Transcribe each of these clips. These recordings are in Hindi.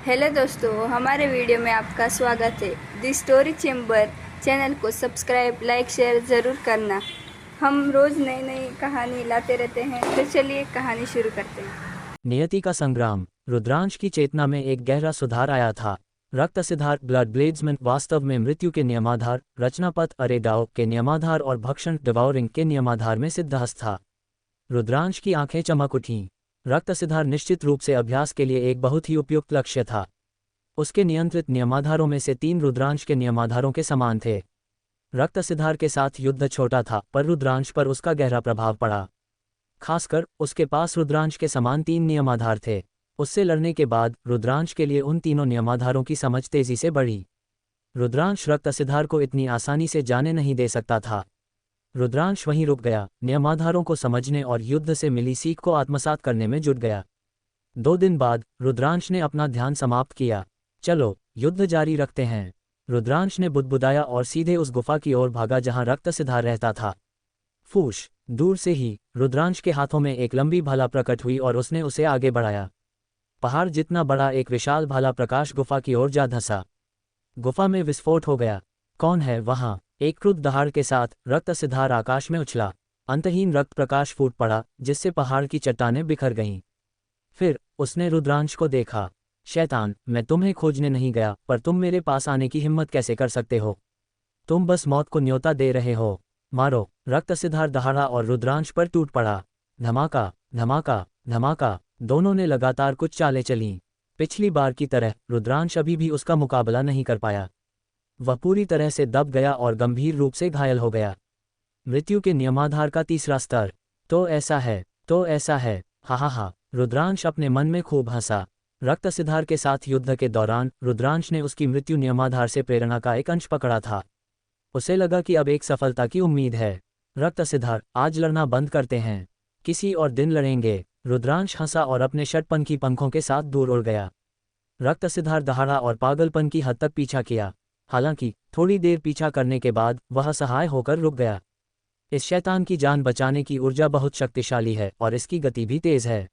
हेलो दोस्तों, हमारे वीडियो में आपका स्वागत है। दी स्टोरी चैम्बर चैनल को सब्सक्राइब, लाइक, शेयर ज़रूर करना। हम रोज़ नई नई कहानी लाते रहते हैं, तो चलिए कहानी शुरू करते हैं। नियति का संग्राम। रुद्रांश की चेतना में एक गहरा सुधार आया था। रक्त सिद्धार्थ ब्लड ब्लेड्समैन वास्तव में मृत्यु के नियमाधार, रचनापथ अरेडाओ के नियमाधार और भक्षण डिवाउरिंग के नियमाधार में सिद्धहस्त था। रुद्रांश की आंखें चमक उठीं। रक्त सिद्धार्थ निश्चित रूप से अभ्यास के लिए एक बहुत ही उपयुक्त लक्ष्य था। उसके नियंत्रित नियमाधारों में से 3 रुद्रांश के नियमाधारों के समान थे। रक्त सिद्धार्थ के साथ युद्ध छोटा था, पर रुद्रांश पर उसका गहरा प्रभाव पड़ा। खासकर उसके पास रुद्रांश के समान 3 नियमाधार थे। उससे लड़ने के बाद रुद्रांश के लिए उन तीनों नियमाधारों की समझ तेजी से बढ़ी। रुद्रांश रक्त सिद्धार्थ को इतनी आसानी से जाने नहीं दे सकता था। रुद्रांश वहीं रुक गया, नियमाधारों को समझने और युद्ध से मिली सीख को आत्मसात करने में जुट गया। 2 दिन बाद रुद्रांश ने अपना ध्यान समाप्त किया। चलो, युद्ध जारी रखते हैं, रुद्रांश ने बुदबुदाया और सीधे उस गुफा की ओर भागा जहां रक्त सिद्धार्थ रहता था। फूश! दूर से ही रुद्रांश के हाथों में एक लंबी भाला प्रकट हुई और उसने उसे आगे बढ़ाया। पहाड़ जितना बड़ा एक विशाल भाला प्रकाश गुफा की ओर जा धंसा। गुफा में विस्फोट हो गया। कौन है वहां? एक क्रुद्ध दहाड़ के साथ रक्त सिद्धार्थ आकाश में उछला। अंतहीन रक्त प्रकाश फूट पड़ा, जिससे पहाड़ की चट्टानें बिखर गईं। फिर उसने रुद्रांश को देखा। शैतान, मैं तुम्हें खोजने नहीं गया, पर तुम मेरे पास आने की हिम्मत कैसे कर सकते हो? तुम बस मौत को न्योता दे रहे हो। मारो! रक्त सिद्धार्थ दहाड़ा और रुद्रांश पर टूट पड़ा। धमाका, धमाका, धमाका। दोनों ने लगातार कुछ चालें चलीं। पिछली बार की तरह रुद्रांश अभी भी उसका मुकाबला नहीं कर पाया। वह पूरी तरह से दब गया और गंभीर रूप से घायल हो गया। मृत्यु के नियमाधार का तीसरा स्तर। तो ऐसा है, तो ऐसा है। हा हा हा! रुद्रांश अपने मन में खूब हंसा। रक्त सिद्धार्थ के साथ युद्ध के दौरान रुद्रांश ने उसकी मृत्यु नियमाधार से प्रेरणा का एक अंश पकड़ा था। उसे लगा कि अब एक सफलता की उम्मीद है। रक्त सिद्धार्थ, आज लड़ना बंद करते हैं, किसी और दिन लड़ेंगे। रुद्रांश हंसा और अपने षटपन की पंखों के साथ दूर उड़ गया। रक्त सिद्धार्थ दहाड़ा और पागलपन की हद तक पीछा किया। हालांकि थोड़ी देर पीछा करने के बाद वह असहाय होकर रुक गया। इस शैतान की जान बचाने की ऊर्जा बहुत शक्तिशाली है और इसकी गति भी तेज है।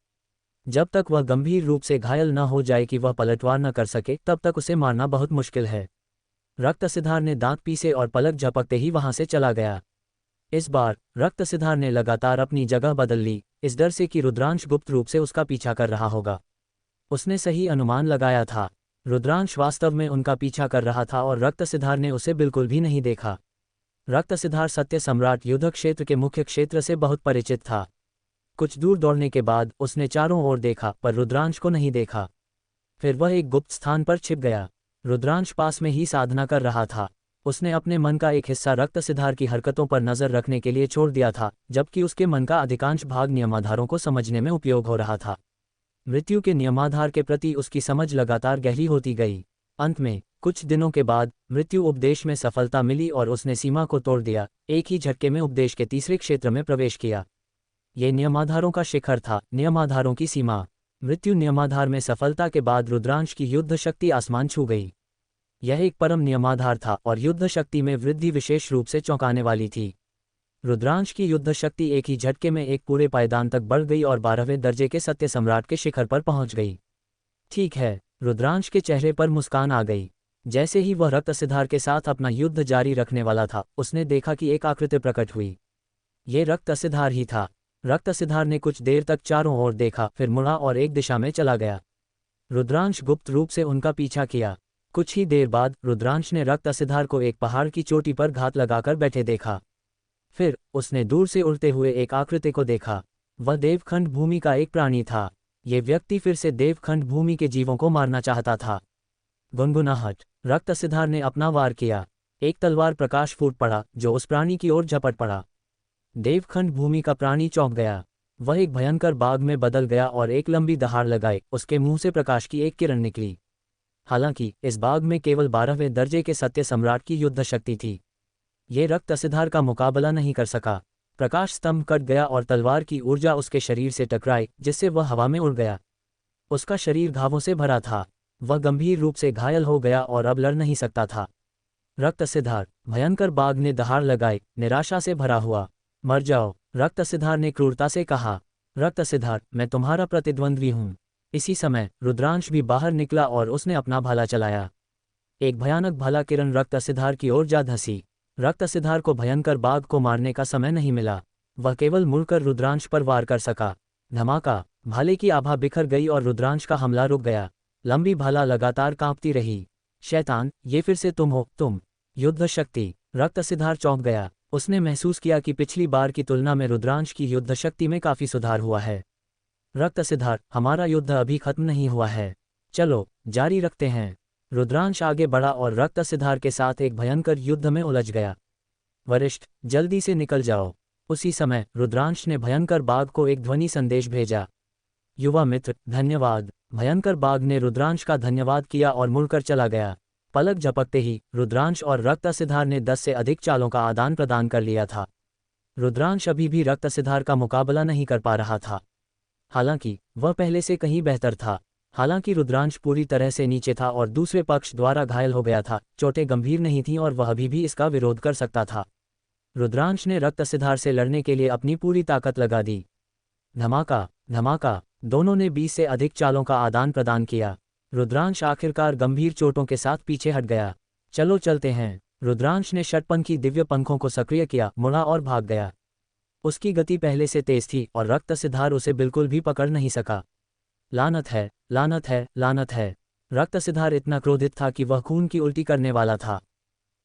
जब तक वह गंभीर रूप से घायल न हो जाए कि वह पलटवार न कर सके, तब तक उसे मारना बहुत मुश्किल है। रक्त सिद्धार्थ ने दांत पीसे और पलक झपकते ही वहां से चला गया। इस बार रक्त सिद्धार्थ ने लगातार अपनी जगह बदल ली, इस डर से कि रुद्रांश गुप्त रूप से उसका पीछा कर रहा होगा। उसने सही अनुमान लगाया था। रुद्रांश वास्तव में उनका पीछा कर रहा था और रक्त सिद्धार्थ ने उसे बिल्कुल भी नहीं देखा। रक्त सिद्धार्थ सत्य सम्राट युद्ध क्षेत्र के मुख्य क्षेत्र से बहुत परिचित था। कुछ दूर दौड़ने के बाद उसने चारों ओर देखा, पर रुद्रांश को नहीं देखा। फिर वह एक गुप्त स्थान पर छिप गया। रुद्रांश पास में ही साधना कर रहा था। उसने अपने मन का एक हिस्सा रक्त सिद्धार्थ की हरकतों पर नजर रखने के लिए छोड़ दिया था, जबकि उसके मन का अधिकांश भाग नियमाधारों को समझने में उपयोग हो रहा था। मृत्यु के नियमाधार के प्रति उसकी समझ लगातार गहरी होती गई। अंत में कुछ दिनों के बाद मृत्यु उपदेश में सफलता मिली और उसने सीमा को तोड़ दिया। एक ही झटके में उपदेश के तीसरे क्षेत्र में प्रवेश किया। ये नियमाधारों का शिखर था, नियमाधारों की सीमा। मृत्यु नियमाधार में सफलता के बाद रुद्रांश की युद्ध शक्ति आसमान छू गई। यह एक परम नियमाधार था और युद्ध शक्ति में वृद्धि विशेष रूप से चौंकाने वाली थी। रुद्रांश की युद्ध शक्ति एक ही झटके में एक पूरे पायदान तक बढ़ गई और 12वें दर्जे के सत्य सम्राट के शिखर पर पहुंच गई। ठीक है, रुद्रांश के चेहरे पर मुस्कान आ गई। जैसे ही वह रक्त सिद्धार्थ के साथ अपना युद्ध जारी रखने वाला था, उसने देखा कि एक आकृति प्रकट हुई। ये रक्त सिद्धार्थ ही था। रक्त सिद्धार्थ ने कुछ देर तक चारों ओर देखा, फिर मुड़ा और एक दिशा में चला गया। रुद्रांश गुप्त रूप से उनका पीछा किया। कुछ ही देर बाद रुद्रांश ने रक्त सिद्धार्थ को एक पहाड़ की चोटी पर घात लगाकर बैठे देखा। फिर उसने दूर से उड़ते हुए एक आकृति को देखा। वह देवखंड भूमि का एक प्राणी था। ये व्यक्ति फिर से देवखंड भूमि के जीवों को मारना चाहता था। गुनगुनाहट। रक्त सिद्धार्थ ने अपना वार किया। एक तलवार प्रकाश फूट पड़ा, जो उस प्राणी की ओर झपट पड़ा। देवखंड भूमि का प्राणी चौंक गया। वह एक भयंकर बाघ में बदल गया और एक लंबी दहाड़ लगाई उसके मुंह से प्रकाश की एक किरण निकली। हालांकि इस बाघ में केवल 12वें दर्जे के सत्य सम्राट की युद्ध शक्ति थी। ये रक्त सिद्धार्थ का मुकाबला नहीं कर सका। प्रकाश स्तंभ कट गया और तलवार की ऊर्जा उसके शरीर से टकराई, जिससे वह हवा में उड़ गया। उसका शरीर घावों से भरा था। वह गंभीर रूप से घायल हो गया और अब लड़ नहीं सकता था। रक्त सिद्धार्थ, भयंकर बाघ ने दहाड़ लगाई, निराशा से भरा हुआ। मर जाओ, रक्त सिद्धार्थ ने क्रूरता से कहा। रक्त सिद्धार्थ, मैं तुम्हारा प्रतिद्वंद्वी हूं। इसी समय रुद्रांश भी बाहर निकला और उसने अपना भाला चलाया। एक भयानक भाला किरण रक्त असिधार की ओर जा धंसी। रक्त असिधार को भयंकर बाघ को मारने का समय नहीं मिला। वह केवल मुड़कर रुद्रांश पर वार कर सका। धमाका! भाले की आभा बिखर गई और रुद्रांश का हमला रुक गया। लंबी भाला लगातार कांपती रही। शैतान, ये फिर से तुम हो, तुम! युद्ध शक्ति! रक्त असिधार चौंक गया। उसने महसूस किया कि पिछली बार की तुलना में रुद्रांश की युद्ध शक्ति में काफी सुधार हुआ है। रक्त असिधार, हमारा युद्ध अभी खत्म नहीं हुआ है। चलो, जारी रखते हैं। रुद्रांश आगे बढ़ा और रक्त असिधार के साथ एक भयंकर युद्ध में उलझ गया। वरिष्ठ, जल्दी से निकल जाओ। उसी समय रुद्रांश ने भयंकर बाघ को एक ध्वनि संदेश भेजा। युवा मित्र, धन्यवाद। भयंकर बाघ ने रुद्रांश का धन्यवाद किया और मुड़कर चला गया। पलक झपकते ही रुद्रांश और रक्त असिधार ने 10 से अधिक चालों का आदान प्रदान कर लिया था। रुद्रांश अभी भी रक्त असिधार का मुकाबला नहीं कर पा रहा था। हालांकि वह पहले से कहीं बेहतर था। हालांकि रुद्रांश पूरी तरह से नीचे था और दूसरे पक्ष द्वारा घायल हो गया था। चोटें गंभीर नहीं थीं और वह अभी भी इसका विरोध कर सकता था। रुद्रांश ने रक्त असिधार से लड़ने के लिए अपनी पूरी ताकत लगा दी। धमाका! धमाका! दोनों ने 20 से अधिक चालों का आदान प्रदान किया। रुद्रांश आखिरकार गंभीर चोटों के साथ पीछे हट गया। चलो चलते हैं। रुद्रांश ने षटपंखी दिव्य पंखों को सक्रिय किया, मुड़ा और भाग गया। उसकी गति पहले से तेज थी और रक्त असिधार उसे बिल्कुल भी पकड़ नहीं सका। लानत है, लानत है, लानत है! रक्त असिधार इतना क्रोधित था कि वह खून की उल्टी करने वाला था।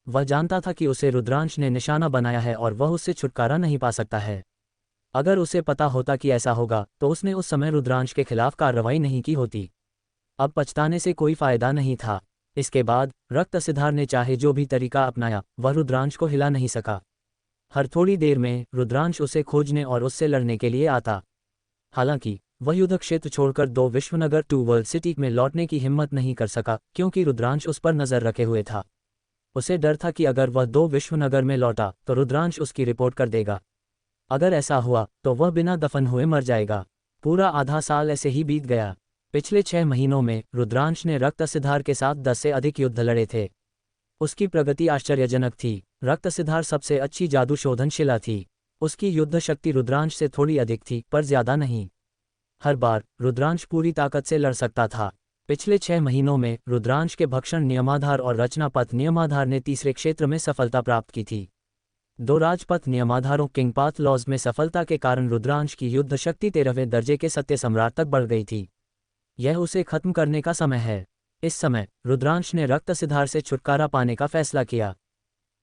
वह जानता था कि उसे रुद्रांश ने निशाना बनाया है और वह उससे छुटकारा नहीं पा सकता है। अगर उसे पता होता कि ऐसा होगा तो उसने उस समय रुद्रांश के खिलाफ कार्रवाई नहीं की होती। अब पछताने से कोई फायदा नहीं था। इसके बाद रक्त असिधार ने चाहे जो भी तरीका अपनाया, वह रुद्रांश को हिला नहीं सका। हर थोड़ी देर में रुद्रांश उसे खोजने और उससे लड़ने के लिए आता। हालांकि वह युद्ध क्षेत्र छोड़कर 2 विश्वनगर 2 वर्ल्ड सिटी में लौटने की हिम्मत नहीं कर सका, क्योंकि रुद्रांश उस पर नजर रखे हुए था। उसे डर था कि अगर वह 2 विश्वनगर में लौटा तो रुद्रांश उसकी रिपोर्ट कर देगा। अगर ऐसा हुआ तो वह बिना दफन हुए मर जाएगा। पूरा आधा साल ऐसे ही बीत गया। पिछले 6 महीनों में रुद्रांश ने रक्त असिधार के साथ 10 से अधिक युद्ध लड़े थे। उसकी प्रगति आश्चर्यजनक थी। रक्त असिधार सबसे अच्छी जादू शोधनशिला थी। उसकी युद्ध शक्ति रुद्रांश से थोड़ी अधिक थी, पर ज्यादा नहीं। हर बार रुद्रांश पूरी ताकत से लड़ सकता था। पिछले 6 महीनों में रुद्रांश के भक्षण नियमाधार और रचनापथ नियमाधार ने तीसरे क्षेत्र में सफलता प्राप्त की थी। 2 राजपथ नियमाधारों किंगपाथ लॉज में सफलता के कारण रुद्रांश की युद्ध शक्ति 13वें दर्जे के सत्य सम्राट तक बढ़ गई थी। यह उसे खत्म करने का समय है। इस समय रुद्रांश ने रक्त असिधार से छुटकारा पाने का फैसला किया।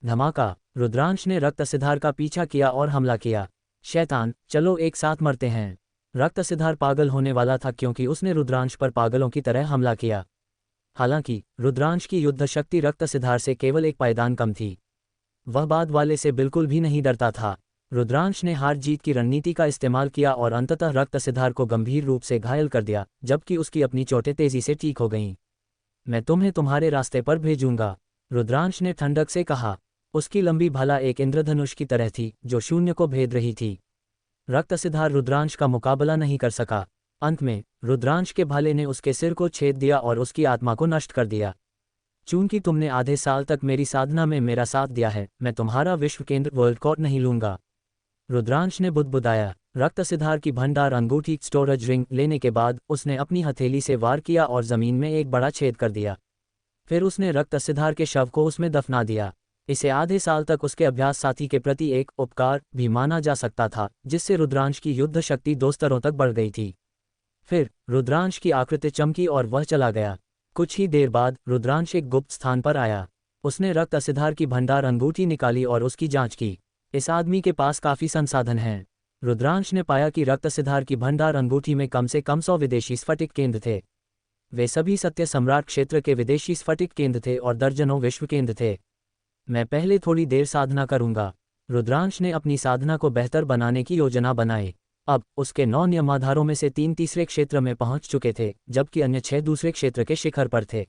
धमाका! रुद्रांश ने रक्त असिधार का पीछा किया और हमला किया। शैतान, चलो एक साथ मरते हैं। रक्त असिधार पागल होने वाला था क्योंकि उसने रुद्रांश पर पागलों की तरह हमला किया। हालांकि रुद्रांश की युद्ध शक्ति रक्त असिधार से केवल एक पायदान कम थी। वह बाद वाले से बिल्कुल भी नहीं डरता था। रुद्रांश ने हार जीत की रणनीति का इस्तेमाल किया और अंततः रक्त असिधार को गंभीर रूप से घायल कर दिया, जबकि उसकी अपनी चोटें तेजी से ठीक हो गईं। मैं तुम्हें तुम्हारे रास्ते पर भेजूंगा, रुद्रांश ने ठंडक से कहा। उसकी लंबी भाला एक इंद्रधनुष की तरह थी जो शून्य को भेद रही थी। रक्त असिधार रुद्रांश का मुकाबला नहीं कर सका। अंत में रुद्रांश के भाले ने उसके सिर को छेद दिया और उसकी आत्मा को नष्ट कर दिया। चूंकि तुमने आधे साल तक मेरी साधना में मेरा साथ दिया है, मैं तुम्हारा विश्व केंद्र वर्ल्ड कोर्ट नहीं लूंगा, रुद्रांश ने बुदबुदाया। रक्त असिधार की भंडार अंगूठी स्टोरेज रिंग लेने के बाद उसने अपनी हथेली से वार किया और जमीन में एक बड़ा छेद कर दिया। फिर उसने रक्त असिधार के शव को उसमें दफना दिया। इसे आधे साल तक उसके अभ्यास साथी के प्रति एक उपकार भी माना जा सकता था, जिससे रुद्रांश की युद्ध शक्ति 2 स्तरों तक बढ़ गई थी। फिर रुद्रांश की आकृति चमकी और वह चला गया। कुछ ही देर बाद रुद्रांश एक गुप्त स्थान पर आया। उसने रक्त असिधार की भंडार अंगूठी निकाली और उसकी जांच की। इस आदमी के पास काफी संसाधन हैं। रुद्रांश ने पाया कि रक्त असिधार की भंडार अंगूठी में कम से कम 100 विदेशी स्फटिक केंद्र थे। वे सभी सत्य सम्राट क्षेत्र के विदेशी स्फटिक केंद्र थे और दर्जनों विश्व केंद्र थे। मैं पहले थोड़ी देर साधना करूंगा। रुद्रांश ने अपनी साधना को बेहतर बनाने की योजना बनाई। अब उसके 9 नियमाधारों में से 3 तीसरे क्षेत्र में पहुंच चुके थे, जबकि अन्य 6 दूसरे क्षेत्र के शिखर पर थे।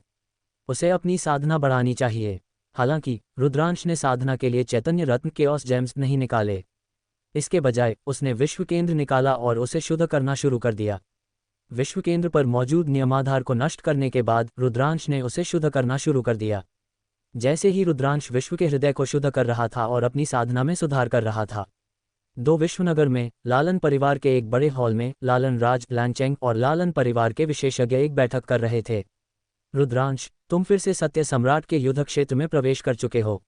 उसे अपनी साधना बढ़ानी चाहिए। हालांकि रुद्रांश ने साधना के लिए चैतन्य रत्न केओस जेम्स नहीं निकाले। इसके बजाय उसने विश्व केंद्र निकाला और उसे शुद्ध करना शुरू कर दिया। विश्व केंद्र पर मौजूद नियमाधार को नष्ट करने के बाद रुद्रांश ने उसे शुद्ध करना शुरू कर दिया। जैसे ही रुद्रांश विश्व के हृदय को शुद्ध कर रहा था और अपनी साधना में सुधार कर रहा था, दो विश्वनगर में लालन परिवार के एक बड़े हॉल में लालन राज लांचेंग और लालन परिवार के विशेषज्ञ एक बैठक कर रहे थे। रुद्रांश, तुम फिर से सत्य सम्राट के युद्ध क्षेत्र में प्रवेश कर चुके हो,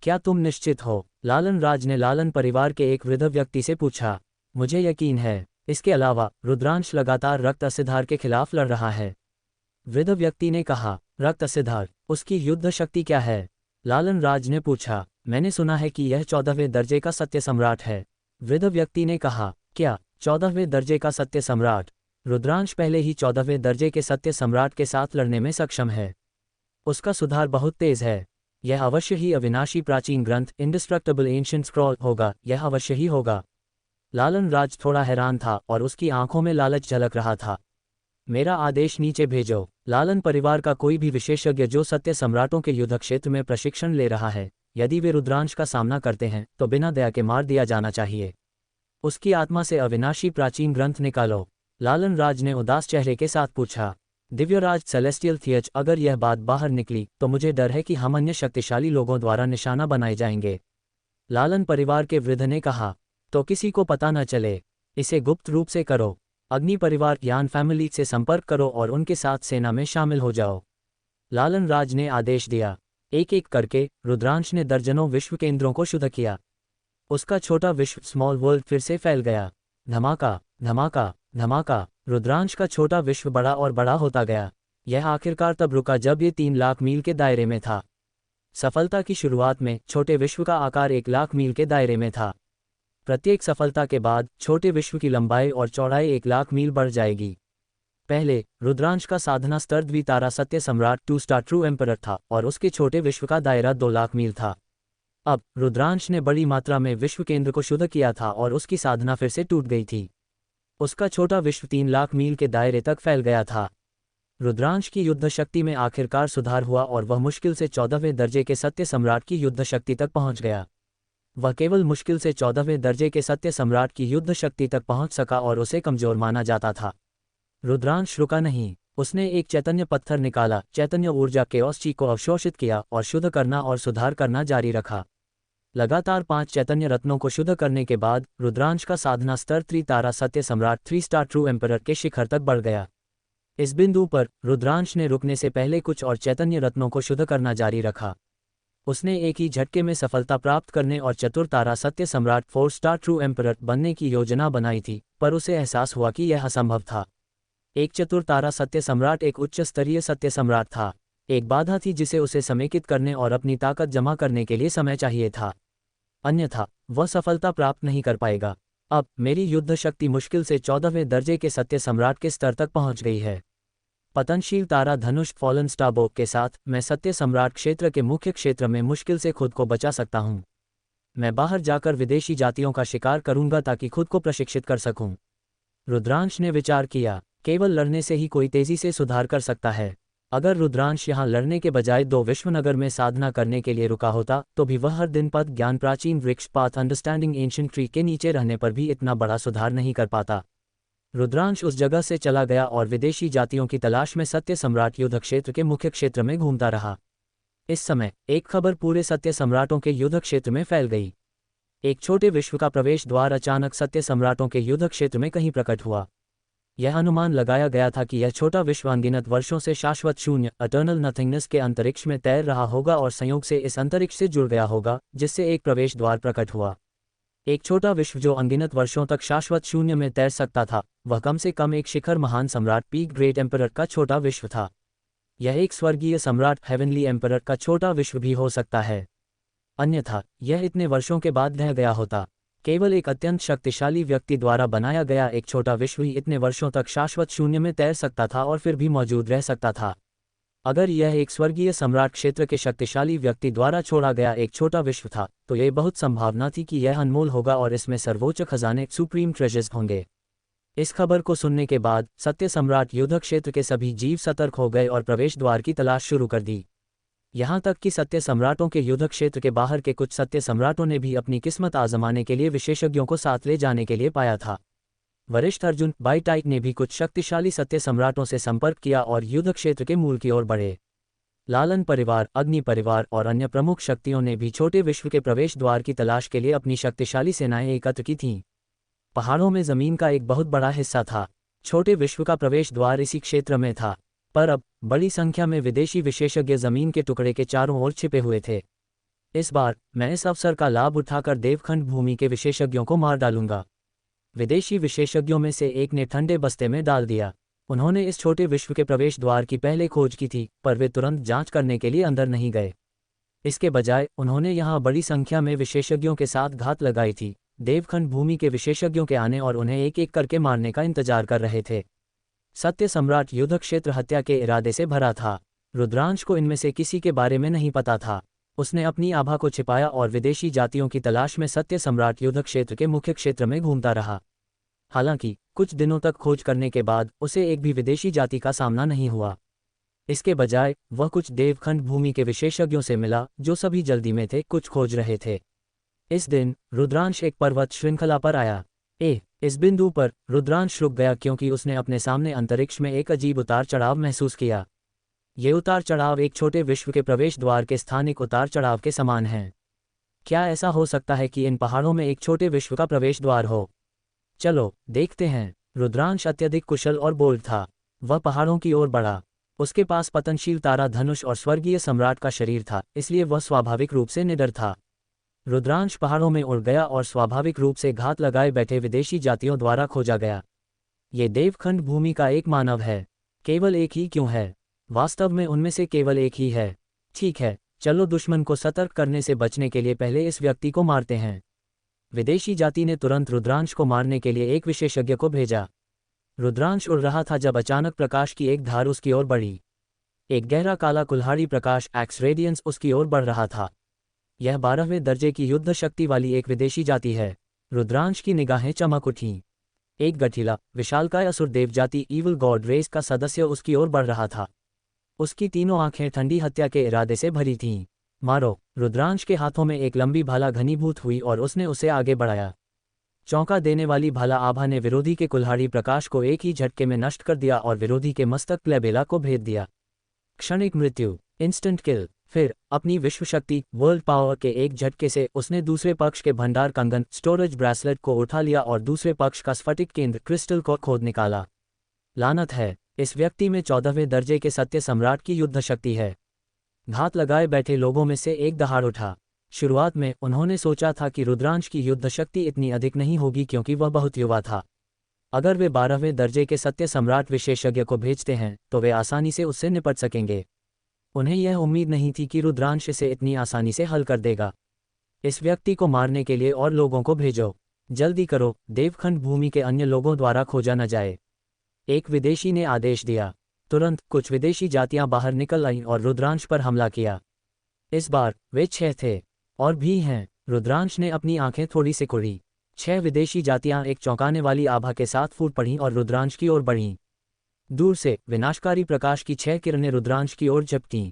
क्या तुम निश्चित हो? लालन राज ने लालन परिवार के एक वृद्ध व्यक्ति से पूछा। मुझे यकीन है। इसके अलावा रुद्रांश लगातार रक्त असिधार के खिलाफ लड़ रहा है। वृद्ध व्यक्ति ने कहा। रक्त असिधार, उसकी युद्ध शक्ति क्या है? लालन राज ने पूछा। मैंने सुना है कि यह 14वें दर्जे का सत्य सम्राट है। वृद्ध व्यक्ति ने कहा। क्या 14वें दर्जे का सत्य सम्राट? रुद्रांश पहले ही 14वें दर्जे के सत्य सम्राट के साथ लड़ने में सक्षम है। उसका सुधार बहुत तेज है। यह अवश्य ही अविनाशी प्राचीन ग्रंथ इंडिस्ट्रक्टेबल एंशिएंट स्क्रॉल होगा। यह अवश्य ही होगा। लालन राज थोड़ा हैरान था और उसकी आंखों में लालच झलक रहा था। मेरा आदेश नीचे भेजो। लालन परिवार का कोई भी विशेषज्ञ जो सत्य सम्राटों के युद्ध क्षेत्र में प्रशिक्षण ले रहा है, यदि वे रुद्रांश का सामना करते हैं तो बिना दया के मार दिया जाना चाहिए। उसकी आत्मा से अविनाशी प्राचीन ग्रंथ निकालो। लालन राज ने उदास चेहरे के साथ पूछा। दिव्यराज सेलेस्टियल थियच, अगर यह बात बाहर निकली तो मुझे डर है कि हम अन्य शक्तिशाली लोगों द्वारा निशाना बनाए जाएंगे। लालन परिवार के वृद्ध ने कहा। तो किसी को पता न चले, इसे गुप्त रूप से करो। अग्नि परिवार यान फैमिली से संपर्क करो और उनके साथ सेना में शामिल हो जाओ। लालन राज ने आदेश दिया। एक एक करके रुद्रांश ने दर्जनों विश्व केंद्रों को शुद्ध किया। उसका छोटा विश्व स्मॉल वर्ल्ड फिर से फैल गया। धमाका धमाका धमाका। रुद्रांश का छोटा विश्व बड़ा और बड़ा होता गया। यह आखिरकार तब रुका जब ये 3 लाख मील के दायरे में था। सफलता की शुरुआत में छोटे विश्व का आकार 1 लाख मील के दायरे में था। प्रत्येक सफलता के बाद छोटे विश्व की लंबाई और चौड़ाई 1 लाख मील बढ़ जाएगी। पहले रुद्रांश का साधना स्तर द्वितारा सत्य सम्राट 2 स्टार ट्रू एम्परर था और उसके छोटे विश्व का दायरा 2 लाख मील था। अब रुद्रांश ने बड़ी मात्रा में विश्व केंद्र को शुद्ध किया था और उसकी साधना फिर से टूट गई थी। उसका छोटा विश्व 3 लाख मील के दायरे तक फैल गया था। रुद्रांश की युद्ध शक्ति में आखिरकार सुधार हुआ और वह मुश्किल से 14वें दर्जे के सत्य सम्राट की युद्ध शक्ति तक पहुंच गया। वह केवल मुश्किल से 14वें दर्जे के सत्य सम्राट की युद्ध शक्ति तक पहुंच सका और उसे कमजोर माना जाता था। रुद्रांश रुका नहीं। उसने एक चैतन्य पत्थर निकाला, चैतन्य ऊर्जा केओस ची को अवशोषित किया और शुद्ध करना और सुधार करना जारी रखा। लगातार 5 चैतन्य रत्नों को शुद्ध करने के बाद रुद्रांश का साधना स्तर त्रितारा सत्य सम्राट 3 स्टार ट्रू एम्परर के शिखर तक बढ़ गया। इस बिंदु पर रुद्रांश ने रुकने से पहले कुछ और चैतन्य रत्नों को शुद्ध करना जारी रखा। उसने एक ही झटके में सफलता प्राप्त करने और चतुर तारा सत्य सम्राट 4 स्टार ट्रू एम्परर बनने की योजना बनाई थी, पर उसे एहसास हुआ कि यह असंभव था। एक चतुर तारा सत्य सम्राट एक उच्च स्तरीय सत्य सम्राट था। एक बाधा थी जिसे उसे समेकित करने और अपनी ताकत जमा करने के लिए समय चाहिए था, अन्यथा वह सफलता प्राप्त नहीं कर पाएगा। अब मेरी युद्ध शक्ति मुश्किल से 14वें दर्जे के सत्य सम्राट के स्तर तक पहुंच गई है। पतनशील तारा धनुष फॉलन स्टारबोक के साथ मैं सत्य सम्राट क्षेत्र के मुख्य क्षेत्र में मुश्किल से खुद को बचा सकता हूं। मैं बाहर जाकर विदेशी जातियों का शिकार करूंगा ताकि खुद को प्रशिक्षित कर सकूं। रुद्रांश ने विचार किया। केवल लड़ने से ही कोई तेजी से सुधार कर सकता है। अगर रुद्रांश यहाँ लड़ने के बजाय 2 विश्वनगर में साधना करने के लिए रुका होता तो भी वह हर दिन पद ज्ञान प्राचीन वृक्ष पाथ अंडरस्टैंडिंग एंशिएंट ट्री के नीचे रहने पर भी इतना बड़ा सुधार नहीं कर पाता। रुद्रांश उस जगह से चला गया और विदेशी जातियों की तलाश में सत्य सम्राट युद्ध क्षेत्र के मुख्य क्षेत्र में घूमता रहा। इस समय एक खबर पूरे सत्य सम्राटों के युद्ध क्षेत्र में फैल गई। एक छोटे विश्व का प्रवेश द्वार अचानक सत्य सम्राटों के युद्ध क्षेत्र में कहीं प्रकट हुआ। यह अनुमान लगाया गया था कि यह छोटा विश्व अनगिनत वर्षों से शाश्वत शून्य अटर्नल नथिंगनेस के अंतरिक्ष में तैर रहा होगा और संयोग से इस अंतरिक्ष से जुड़ गया होगा, जिससे एक प्रवेश द्वार प्रकट हुआ। एक छोटा विश्व जो अनगिनत वर्षों तक शाश्वत शून्य में तैर सकता था, वह कम से कम एक शिखर महान सम्राट पीक ग्रेट एम्परर का छोटा विश्व था। यह एक स्वर्गीय सम्राट हेवनली एम्परर का छोटा विश्व भी हो सकता है, अन्यथा यह इतने वर्षों के बाद ढह गया होता। केवल एक अत्यंत शक्तिशाली व्यक्ति द्वारा बनाया गया एक छोटा विश्व ही इतने वर्षों तक शाश्वत शून्य में तैर सकता था और फिर भी मौजूद रह सकता था। अगर यह एक स्वर्गीय सम्राट क्षेत्र के शक्तिशाली व्यक्ति द्वारा छोड़ा गया एक छोटा विश्व था, तो यह बहुत संभावना थी कि यह अनमोल होगा और इसमें सर्वोच्च खजाने सुप्रीम ट्रेजर्स होंगे। इस खबर को सुनने के बाद सत्य सम्राट युद्ध क्षेत्र के सभी जीव सतर्क हो गए और प्रवेश द्वार की तलाश शुरू कर दी। यहाँ तक कि सत्य सम्राटों के युद्ध क्षेत्र के बाहर के कुछ सत्य सम्राटों ने भी अपनी किस्मत आजमाने के लिए विशेषज्ञों को साथ ले जाने के लिए पाया था। वरिष्ठ अर्जुन बाइटाइट ने भी कुछ शक्तिशाली सत्य सम्राटों से संपर्क किया और युद्ध क्षेत्र के मूल की ओर बढ़े। लालन परिवार, अग्नि परिवार और अन्य प्रमुख शक्तियों ने भी छोटे विश्व के प्रवेश द्वार की तलाश के लिए अपनी शक्तिशाली सेनाएं एकत्र की थीं। पहाड़ों में जमीन का एक बहुत बड़ा हिस्सा था। छोटे विश्व का प्रवेश द्वार इसी क्षेत्र में था, पर अब बड़ी संख्या में विदेशी विशेषज्ञ जमीन के टुकड़े के चारों ओर छिपे हुए थे। इस बार मैं इस अवसर का लाभ उठाकर देवखंड भूमि के विशेषज्ञों को मार डालूंगा। विदेशी विशेषज्ञों में से एक ने ठंडे बस्ते में डाल दिया। उन्होंने इस छोटे विश्व के प्रवेश द्वार की पहले खोज की थी, पर वे तुरंत जांच करने के लिए अंदर नहीं गए। इसके बजाय उन्होंने यहाँ बड़ी संख्या में विशेषज्ञों के साथ घात लगाई थी। देवखंड भूमि के विशेषज्ञों के आने और उन्हें एक एक करके मारने का इंतजार कर रहे थे। सत्य सम्राट युद्ध क्षेत्र हत्या के इरादे से भरा था। रुद्रांश को इनमें से किसी के बारे में नहीं पता था। उसने अपनी आभा को छिपाया और विदेशी जातियों की तलाश में सत्य सम्राट युद्ध क्षेत्र के मुख्य क्षेत्र में घूमता रहा। हालांकि कुछ दिनों तक खोज करने के बाद उसे एक भी विदेशी जाति का सामना नहीं हुआ। इसके बजाय वह कुछ देवखंड भूमि के विशेषज्ञों से मिला, जो सभी जल्दी में थे, कुछ खोज रहे थे। इस दिन रुद्रांश एक पर्वत श्रृंखला पर आया। इस बिंदु पर रुद्रांश रुक गया क्योंकि उसने अपने सामने अंतरिक्ष में एक अजीब उतार चढ़ाव महसूस किया। ये उतार चढ़ाव एक छोटे विश्व के प्रवेश द्वार के स्थानिक उतार चढ़ाव के समान है। क्या ऐसा हो सकता है कि इन पहाड़ों में एक छोटे विश्व का प्रवेश द्वार हो? चलो देखते हैं। रुद्रांश अत्यधिक कुशल और बोल्ड था। वह पहाड़ों की ओर बढ़ा। उसके पास पतनशील तारा धनुष और स्वर्गीय सम्राट का शरीर था, इसलिए वह स्वाभाविक रूप से निडर था। रुद्रांश पहाड़ों में उड़ गया और स्वाभाविक रूप से घात लगाए बैठे विदेशी जातियों द्वारा खोजा गया। ये देवखंड भूमि का एक मानव है। केवल एक ही क्यों है? वास्तव में उनमें से केवल एक ही है। ठीक है, चलो दुश्मन को सतर्क करने से बचने के लिए पहले इस व्यक्ति को मारते हैं। विदेशी जाति ने तुरंत रुद्रांश को मारने के लिए एक विशेषज्ञ को भेजा। रुद्रांश उड़ रहा था जब अचानक प्रकाश की एक धार उसकी ओर बढ़ी। एक गहरा काला कुल्हाड़ी प्रकाश एक्स रेडियंस उसकी ओर बढ़ रहा था। यह 12वें दर्जे की युद्ध शक्ति वाली एक विदेशी जाति है। रुद्रांश की निगाहें चमक उठीं। एक गठीला विशालकाय असुर देव जाति ईवल गॉड रेस का सदस्य उसकी ओर बढ़ रहा था। उसकी तीनों आंखें ठंडी हत्या के इरादे से भरी थीं। मारो! रुद्रांश के हाथों में एक लंबी भाला घनीभूत हुई और उसने उसे आगे बढ़ाया। चौंका देने वाली भाला आभा ने विरोधी के कुल्हाड़ी प्रकाश को एक ही झटके में नष्ट कर दिया और विरोधी के मस्तक प्लेबेला को भेद दिया। क्षणिक मृत्यु, इंस्टेंट किल। फिर अपनी विश्व शक्ति वर्ल्ड पावर के एक झटके से उसने दूसरे पक्ष के भंडार कंगन स्टोरेज ब्रेसलेट को उठा लिया और दूसरे पक्ष का स्फटिक केंद्र क्रिस्टल को खोद निकाला। लानत है, इस व्यक्ति में 14वें दर्जे के सत्य सम्राट की युद्ध शक्ति है। घात लगाए बैठे लोगों में से एक दहाड़ उठा। शुरुआत में उन्होंने सोचा था कि रुद्रांश की युद्ध शक्ति इतनी अधिक नहीं होगी क्योंकि वह बहुत युवा था। अगर वे 12वें दर्जे के सत्य सम्राट विशेषज्ञ को भेजते हैं तो वे आसानी से उससे निपट सकेंगे। उन्हें यह उम्मीद नहीं थी कि रुद्रांश इसे इतनी आसानी से हल कर देगा। इस व्यक्ति को मारने के लिए और लोगों को भेजो। जल्दी करो, देवखंड भूमि के अन्य लोगों द्वारा खोजा न जाए। एक विदेशी ने आदेश दिया। तुरंत कुछ विदेशी जातियां बाहर निकल आईं और रुद्रांश पर हमला किया। इस बार वे 6 थे। और भी हैं। रुद्रांश ने अपनी आंखें थोड़ी सी खुली। 6 विदेशी जातियां एक चौंकाने वाली आभा के साथ फूट पड़ीं और रुद्रांश की ओर बढ़ीं। दूर से विनाशकारी प्रकाश की 6 किरणें रुद्रांश की ओर झपकीं।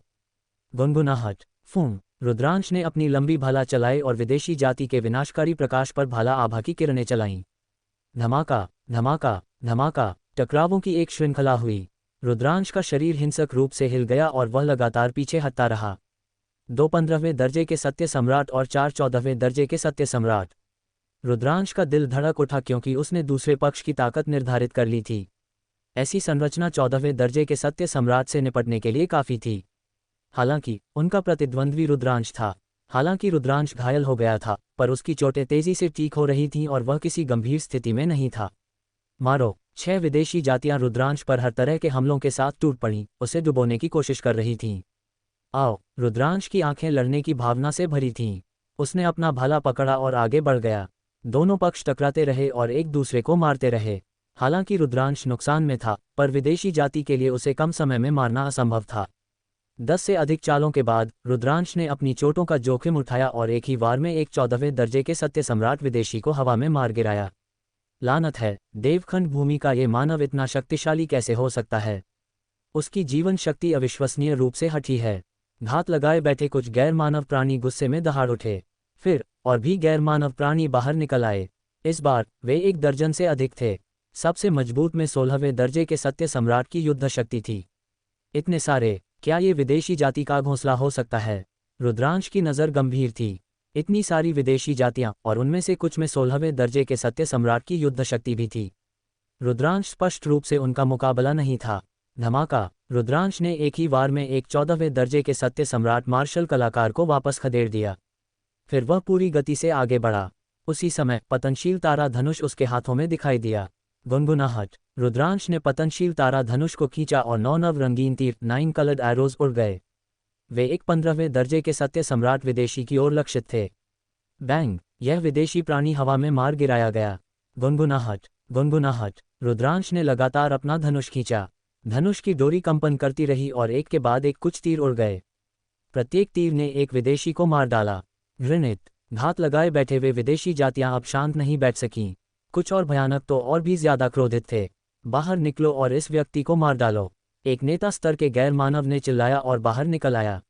गुनगुनाहट, फूं। रुद्रांश ने अपनी लंबी भाला चलाई और विदेशी जाति के विनाशकारी प्रकाश पर भाला आभा की किरणें चलाईं। धमाका, धमाका, धमाका। टकरावों की एक श्रृंखला हुई। रुद्रांश का शरीर हिंसक रूप से हिल गया और वह लगातार पीछे हटता रहा। 2 15वें दर्जे के सत्य सम्राट और 4 14वें दर्जे के सत्य सम्राट। रुद्रांश का दिल धड़क उठा क्योंकि उसने दूसरे पक्ष की ताकत निर्धारित कर ली थी। ऐसी संरचना 14वें दर्जे के सत्य सम्राट से निपटने के लिए काफ़ी थी। हालांकि उनका प्रतिद्वंद्वी रुद्रांश था। हालांकि रुद्रांश घायल हो गया था, पर उसकी चोटें तेजी से ठीक हो रही थीं और वह किसी गंभीर स्थिति में नहीं था। मारो! 6 विदेशी जातियां रुद्रांश पर हर तरह के हमलों के साथ टूट पड़ीं, उसे डुबोने की कोशिश कर रही थीं। आओ! रुद्रांश की आंखें लड़ने की भावना से भरी थीं। उसने अपना भाला पकड़ा और आगे बढ़ गया। दोनों पक्ष टकराते रहे और एक दूसरे को मारते रहे। हालांकि रुद्रांश नुकसान में था, पर विदेशी जाति के लिए उसे कम समय में मारना असंभव था। 10 से अधिक चालों के बाद रुद्रांश ने अपनी चोटों का जोखिम उठाया और एक ही वार में एक 14वें दर्जे के सत्य सम्राट विदेशी को हवा में मार गिराया। लानत है, देवखंड भूमि का ये मानव इतना शक्तिशाली कैसे हो सकता है? उसकी जीवन शक्ति अविश्वसनीय रूप से हठी है। घात लगाए बैठे कुछ गैर मानव प्राणी गुस्से में दहाड़ उठे। फिर और भी गैर मानव प्राणी बाहर निकल आए। इस बार वे 1 दर्जन से अधिक थे। सबसे मजबूत में 16वें दर्जे के सत्य सम्राट की युद्ध शक्ति थी। इतने सारे क्या ये विदेशी जाति का घोंसला हो सकता है? रुद्रांश की नज़र गंभीर थी। इतनी सारी विदेशी जातियां और उनमें से कुछ में 16वें दर्जे के सत्य सम्राट की युद्ध शक्ति भी थी। रुद्रांश स्पष्ट रूप से उनका मुकाबला नहीं था। धमाका! रुद्रांश ने एक ही वार में एक 14वें दर्जे के सत्य सम्राट मार्शल कलाकार को वापस खदेड़ दिया। फिर वह पूरी गति से आगे बढ़ा। उसी समय पतनशील तारा धनुष उसके हाथों में दिखाई दिया। गुनगुनाहट! रुद्रांश ने पतनशील तारा धनुष को खींचा और 9 नव रंगीन तीर 9 कलर्ड एरोज उड़ गए। वे एक 15वें दर्जे के सत्य सम्राट विदेशी की ओर लक्षित थे। बैंग! यह विदेशी प्राणी हवा में मार गिराया गया। गुनगुनाहट! गुनगुनाहट! रुद्रांश ने लगातार अपना धनुष खींचा। धनुष की डोरी कंपन करती रही और एक के बाद एक कुछ तीर उड़ गए। प्रत्येक तीर ने एक विदेशी को मार डाला। घृणित! घात लगाए बैठे वे विदेशी जातियां अब शांत नहीं बैठ सकीं। कुछ और भयानक तो और भी ज्यादा क्रोधित थे। बाहर निकलो और इस व्यक्ति को मार डालो! एक नेता स्तर के गैर मानव ने चिल्लाया और बाहर निकल आया।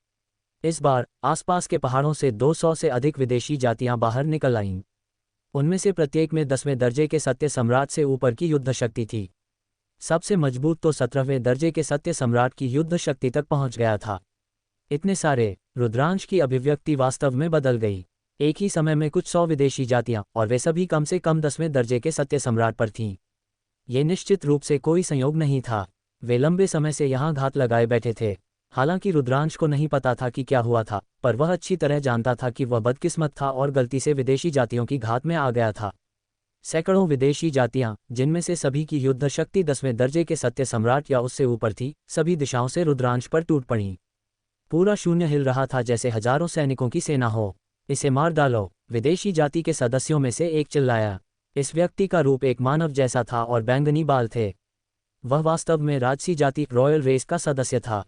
इस बार आसपास के पहाड़ों से 200 से अधिक विदेशी जातियां बाहर निकल आईं। उनमें से प्रत्येक में 10वें दर्जे के सत्य सम्राट से ऊपर की युद्ध शक्ति थी। सबसे मजबूत तो 17वें दर्जे के सत्य सम्राट की युद्ध शक्ति तक पहुंच गया था। इतने सारे! रुद्रांश की अभिव्यक्ति वास्तव में बदल गई। एक ही समय में कुछ 100 विदेशी जातियां और वे सभी कम से कम 10वें दर्जे के सत्य सम्राट पर थीं। ये निश्चित रूप से कोई संयोग नहीं था। वे लंबे समय से यहाँ घात लगाए बैठे थे। हालांकि रुद्रांश को नहीं पता था कि क्या हुआ था, पर वह अच्छी तरह जानता था कि वह बदकिस्मत था और गलती से विदेशी जातियों की घात में आ गया था। सैकड़ों विदेशी जातियां, जिनमें से सभी की युद्ध शक्ति 10वें दर्जे के सत्य सम्राट या उससे ऊपर थी, सभी दिशाओं से रुद्रांश पर टूट पड़ीं। पूरा शून्य हिल रहा था जैसे हजारों सैनिकों की सेना हो। इसे मार डालो! विदेशी जाति के सदस्यों में से एक चिल्लाया। इस व्यक्ति का रूप एक मानव जैसा था और बैंगनी बाल थे। वह वास्तव में राजसी जाति रॉयल रेस का सदस्य था।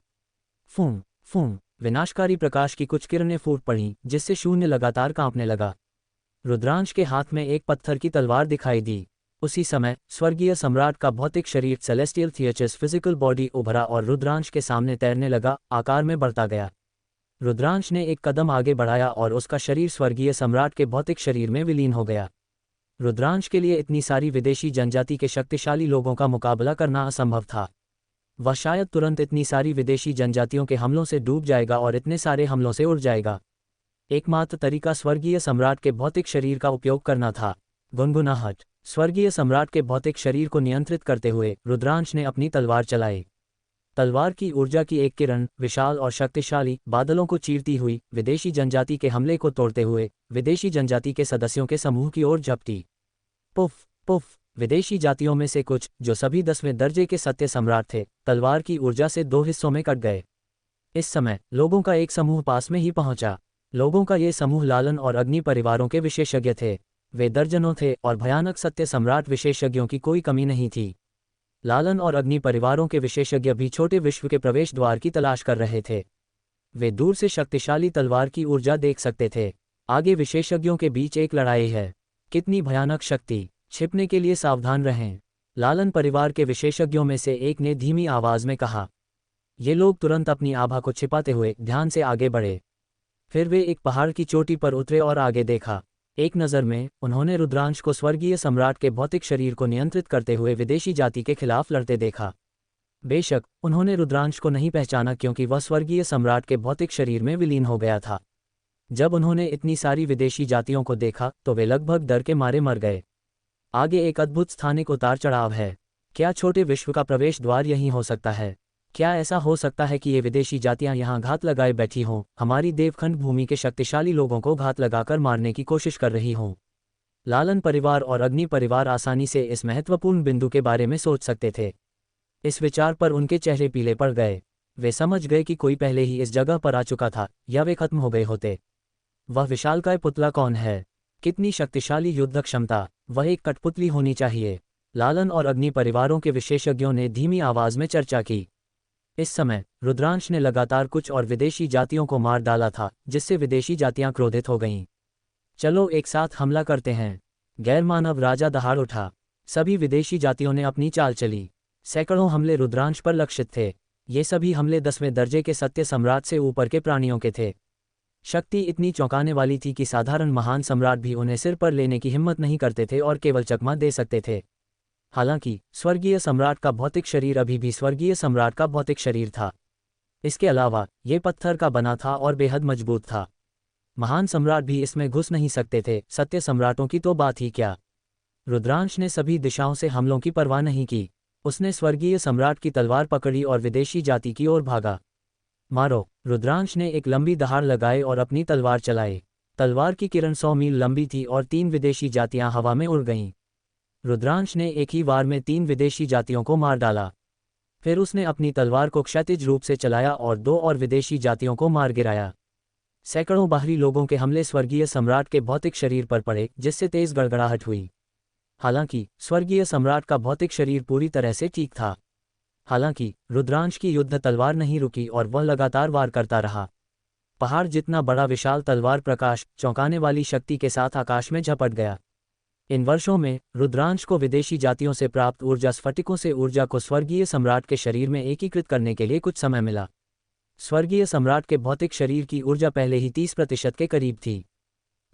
फूं फूं! विनाशकारी प्रकाश की कुछ किरणें फूट पड़ीं, जिससे शून्य लगातार कांपने लगा। रुद्रांश के हाथ में एक पत्थर की तलवार दिखाई दी। उसी समय स्वर्गीय सम्राट का भौतिक शरीर सेलेस्टियल थिएचर्स फिजिकल बॉडी उभरा और रुद्रांश के सामने तैरने लगा, आकार में बढ़ता गया। रुद्रांश ने एक कदम आगे बढ़ाया और उसका शरीर स्वर्गीय सम्राट के भौतिक शरीर में विलीन हो गया। रुद्रांश के लिए इतनी सारी विदेशी जनजाति के शक्तिशाली लोगों का मुकाबला करना असंभव था। वह शायद तुरंत इतनी सारी विदेशी जनजातियों के हमलों से डूब जाएगा और इतने सारे हमलों से उड़ जाएगा। एकमात्र तरीका स्वर्गीय सम्राट के भौतिक शरीर का उपयोग करना था। गुनगुनाहट! स्वर्गीय सम्राट के भौतिक शरीर को नियंत्रित करते हुए रुद्रांश ने अपनी तलवार चलाई। तलवार की ऊर्जा की एक किरण, विशाल और शक्तिशाली, बादलों को चीरती हुई, विदेशी जनजाति के हमले को तोड़ते हुए विदेशी जनजाति के सदस्यों के समूह की ओर झपटी। Puff puff! विदेशी जातियों में से कुछ, जो सभी 10वें दर्जे के सत्य सम्राट थे, तलवार की ऊर्जा से 2 हिस्सों में कट गए। इस समय लोगों का एक समूह पास में ही पहुंचा। लोगों का ये समूह लालन और अग्नि परिवारों के विशेषज्ञ थे। वे दर्जनों थे और भयानक सत्य सम्राट विशेषज्ञों की कोई कमी नहीं थी। लालन और अग्नि परिवारों के विशेषज्ञ भी छोटे विश्व के प्रवेश द्वार की तलाश कर रहे थे। वे दूर से शक्तिशाली तलवार की ऊर्जा देख सकते थे। आगे विशेषज्ञों के बीच एक लड़ाई है। कितनी भयानक शक्ति! छिपने के लिए सावधान रहें! लालन परिवार के विशेषज्ञों में से एक ने धीमी आवाज में कहा। ये लोग तुरंत अपनी आभा को छिपाते हुए ध्यान से आगे बढ़े। फिर वे एक पहाड़ की चोटी पर उतरे और आगे देखा। एक नज़र में उन्होंने रुद्रांश को स्वर्गीय सम्राट के भौतिक शरीर को नियंत्रित करते हुए विदेशी जाति के खिलाफ लड़ते देखा। बेशक उन्होंने रुद्रांश को नहीं पहचाना क्योंकि वह स्वर्गीय सम्राट के भौतिक शरीर में विलीन हो गया था। जब उन्होंने इतनी सारी विदेशी जातियों को देखा तो वे लगभग डर के मारे मर गए। आगे एक अद्भुत स्थानिक उतार चढ़ाव है। क्या छोटे विश्व का प्रवेश द्वार यहीं हो सकता है? क्या ऐसा हो सकता है कि ये विदेशी जातियां यहाँ घात लगाए बैठी हों, हमारी देवखंड भूमि के शक्तिशाली लोगों को घात लगाकर मारने की कोशिश कर रही हों? लालन परिवार और अग्नि परिवार आसानी से इस महत्वपूर्ण बिंदु के बारे में सोच सकते थे। इस विचार पर उनके चेहरे पीले पड़ गए। वे समझ गए कि कोई पहले ही इस जगह पर आ चुका था या वे खत्म हो गए होते। वह विशालकाय पुतला कौन है? कितनी शक्तिशाली युद्ध क्षमता! वह एक कठपुतली होनी चाहिए। लालन और अग्नि परिवारों के विशेषज्ञों ने धीमी आवाज में चर्चा की। इस समय रुद्रांश ने लगातार कुछ और विदेशी जातियों को मार डाला था, जिससे विदेशी जातियां क्रोधित हो गईं। चलो एक साथ हमला करते हैं! गैरमानव राजा दहाड़ उठा। सभी विदेशी जातियों ने अपनी चाल चली। सैकड़ों हमले रुद्रांश पर लक्षित थे। ये सभी हमले 10वें दर्जे के सत्य सम्राट से ऊपर के प्राणियों के थे। शक्ति इतनी चौंकाने वाली थी कि साधारण महान सम्राट भी उन्हें सिर पर लेने की हिम्मत नहीं करते थे और केवल चकमा दे सकते थे। हालांकि स्वर्गीय सम्राट का भौतिक शरीर अभी भी स्वर्गीय सम्राट का भौतिक शरीर था। इसके अलावा ये पत्थर का बना था और बेहद मजबूत था। महान सम्राट भी इसमें घुस नहीं सकते थे, सत्य सम्राटों की तो बात ही क्या। रुद्रांश ने सभी दिशाओं से हमलों की परवाह नहीं की। उसने स्वर्गीय सम्राट की तलवार पकड़ी और विदेशी जाति की ओर भागा। मारो! रुद्रांश ने एक लंबी दहाड़ लगाई और अपनी तलवार चलाई। तलवार की किरण 100 मील लंबी थी और 3 विदेशी जातियां हवा में उड़ गईं। रुद्रांश ने एक ही वार में 3 विदेशी जातियों को मार डाला। फिर उसने अपनी तलवार को क्षैतिज रूप से चलाया और 2 और विदेशी जातियों को मार गिराया। सैकड़ों बाहरी लोगों के हमले स्वर्गीय सम्राट के भौतिक शरीर पर पड़े, जिससे तेज गड़गड़ाहट हुई। हालांकि स्वर्गीय सम्राट का भौतिक शरीर पूरी तरह से ठीक था। हालांकि रुद्रांश की युद्ध तलवार नहीं रुकी और वह लगातार वार करता रहा। पहाड़ जितना बड़ा विशाल तलवार प्रकाश चौंकाने वाली शक्ति के साथ आकाश में झपट गया। इन वर्षों में रुद्रांश को विदेशी जातियों से प्राप्त ऊर्जा स्फटिकों से ऊर्जा को स्वर्गीय सम्राट के शरीर में एकीकृत करने के लिए कुछ समय मिला। स्वर्गीय सम्राट के भौतिक शरीर की ऊर्जा पहले ही 30% के करीब थी।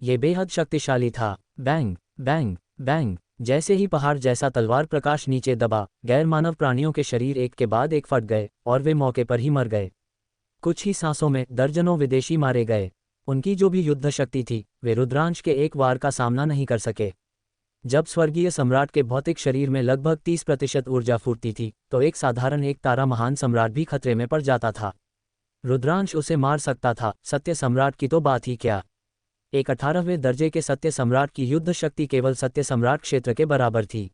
ये बेहद शक्तिशाली था। Bang bang bang! जैसे ही पहाड़ जैसा तलवार प्रकाश नीचे दबा, गैर मानव प्राणियों के शरीर एक के बाद एक फट गए और वे मौके पर ही मर गए। कुछ ही सांसों में दर्जनों विदेशी मारे गए। उनकी जो भी युद्ध शक्ति थी, वे रुद्रांश के एक वार का सामना नहीं कर सके। जब स्वर्गीय सम्राट के भौतिक शरीर में लगभग 30% ऊर्जा फूटती थी, तो एक साधारण एक तारा महान सम्राट भी खतरे में पड़ जाता था। रुद्रांश उसे मार सकता था, सत्य सम्राट की तो बात ही क्या। एक 18वें दर्जे के सत्य सम्राट की युद्ध शक्ति केवल सत्य सम्राट क्षेत्र के बराबर थी।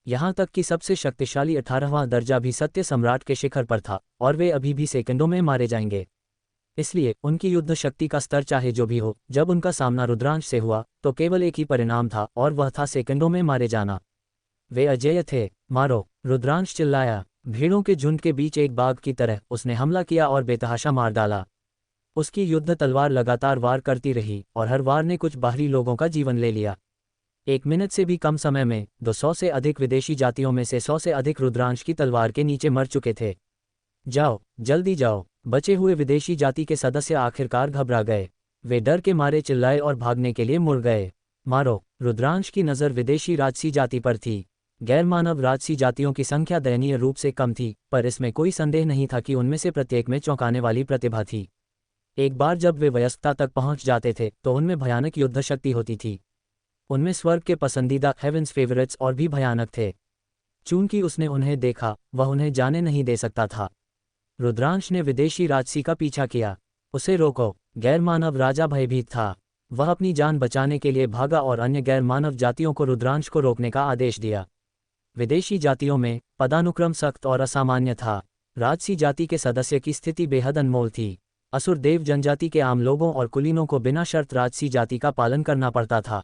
यहाँ तक कि सबसे शक्तिशाली 18वां दर्जा भी सत्य सम्राट के शिखर पर था और वे अभी भी सेकंडों में मारे जाएंगे। इसलिए उनकी युद्ध शक्ति का स्तर चाहे जो भी हो, जब उनका सामना रुद्रांश से हुआ तो केवल एक ही परिणाम था और वह था सेकंडों में मारे जाना। वे अजेय थे। मारो! रुद्रांश चिल्लाया। भीड़ों के झुंड के बीच एक बाघ की तरह उसने हमला किया और बेतहाशा मार डाला। उसकी युद्ध तलवार लगातार वार करती रही और हर वार ने कुछ बाहरी लोगों का जीवन ले लिया। 1 मिनट से भी कम समय में 200 से अधिक विदेशी जातियों में से 100 से अधिक रुद्रांश की तलवार के नीचे मर चुके थे। जाओ, जल्दी जाओ! बचे हुए विदेशी जाति के सदस्य आखिरकार घबरा गए। वे डर के मारे चिल्लाए और भागने के लिए मुड़ गए। मारो! रुद्रांश की नज़र विदेशी राजसी जाति पर थी। गैरमानव राजसी जातियों की संख्या दयनीय रूप से कम थी, पर इसमें कोई संदेह नहीं था कि उनमें से प्रत्येक में चौंकाने वाली प्रतिभा थी। एक बार जब वे वयस्कता तक पहुंच जाते थे तो उनमें भयानक युद्ध शक्ति होती थी। उनमें स्वर्ग के पसंदीदा हेवेंस फेवरेट्स और भी भयानक थे। चूंकि उसने उन्हें देखा, वह उन्हें जाने नहीं दे सकता था। रुद्रांश ने विदेशी राजसी का पीछा किया। उसे रोको! गैरमानव राजा भयभीत था। वह अपनी जान बचाने के लिए भागा और अन्य गैरमानव जातियों को रुद्रांश को रोकने का आदेश दिया। विदेशी जातियों में पदानुक्रम सख्त और असामान्य था। राजसी जाति के सदस्य की स्थिति बेहद अनमोल थी। असुर देव जनजाति के आम लोगों और कुलीनों को बिना शर्त राजसी जाति का पालन करना पड़ता था।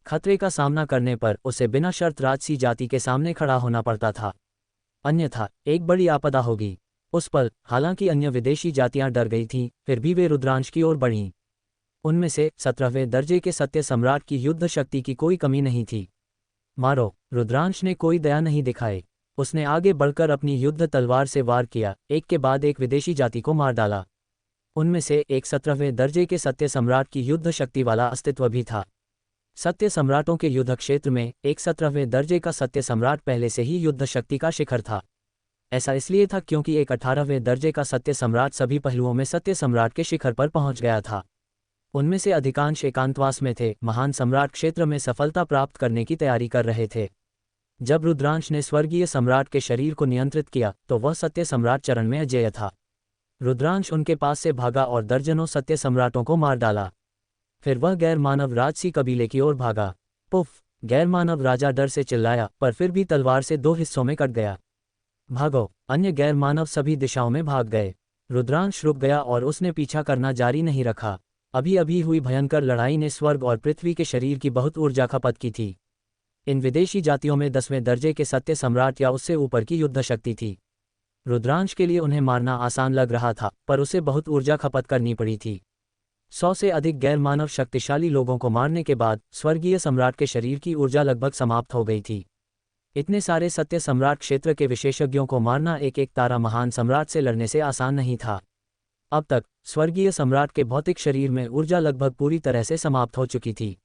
खतरे का सामना करने पर उसे बिना शर्त राजसी जाति के सामने खड़ा होना पड़ता था, अन्यथा एक बड़ी आपदा होगी। उस पल हालांकि अन्य विदेशी जातियां डर गई थीं, फिर भी वे रुद्रांश की ओर बढ़ीं। उनमें से 17वें दर्जे के सत्य सम्राट की युद्ध शक्ति की कोई कमी नहीं थी। मारो! रुद्रांश ने कोई दया नहीं दिखाई। उसने आगे बढ़कर अपनी युद्ध तलवार से वार किया, एक के बाद एक विदेशी जाति को मार डाला। उनमें से एक 17वें दर्जे के सत्य सम्राट की युद्ध शक्ति वाला अस्तित्व भी था। सत्य सम्राटों के युद्ध क्षेत्र में एक 17वें दर्जे का सत्य सम्राट पहले से ही युद्ध शक्ति का शिखर था। ऐसा इसलिए था क्योंकि एक 18वें दर्जे का सत्य सम्राट सभी पहलुओं में सत्य सम्राट के शिखर पर पहुंच गया था। उनमें से अधिकांश एकांतवास में थे, महान सम्राट क्षेत्र में सफलता प्राप्त करने की तैयारी कर रहे थे। जब रुद्रांश ने स्वर्गीय सम्राट के शरीर को नियंत्रित किया तो वह सत्य सम्राट चरण में अजेय था। रुद्रांश उनके पास से भागा और दर्जनों सत्य सम्राटों को मार डाला। फिर वह गैर मानव राजसी कबीले की ओर भागा। पुफ! गैर मानव राजा डर से चिल्लाया, पर फिर भी तलवार से 2 हिस्सों में कट गया। भागो! अन्य गैर मानव सभी दिशाओं में भाग गए। रुद्रांश रुक गया और उसने पीछा करना जारी नहीं रखा। अभी अभी हुई भयंकर लड़ाई ने स्वर्ग और पृथ्वी के शरीर की बहुत ऊर्जा खपत की थी। इन विदेशी जातियों में 10वें दर्जे के सत्य सम्राट या उससे ऊपर की युद्ध शक्ति थी। रुद्रांश के लिए उन्हें मारना आसान लग रहा था, पर उसे बहुत ऊर्जा खपत करनी पड़ी थी। 100 से अधिक गैर मानव शक्तिशाली लोगों को मारने के बाद स्वर्गीय सम्राट के शरीर की ऊर्जा लगभग समाप्त हो गई थी। इतने सारे सत्य सम्राट क्षेत्र के विशेषज्ञों को मारना एक एक तारा महान सम्राट से लड़ने से आसान नहीं था। अब तक स्वर्गीय सम्राट के भौतिक शरीर में ऊर्जा लगभग पूरी तरह से समाप्त हो चुकी थी।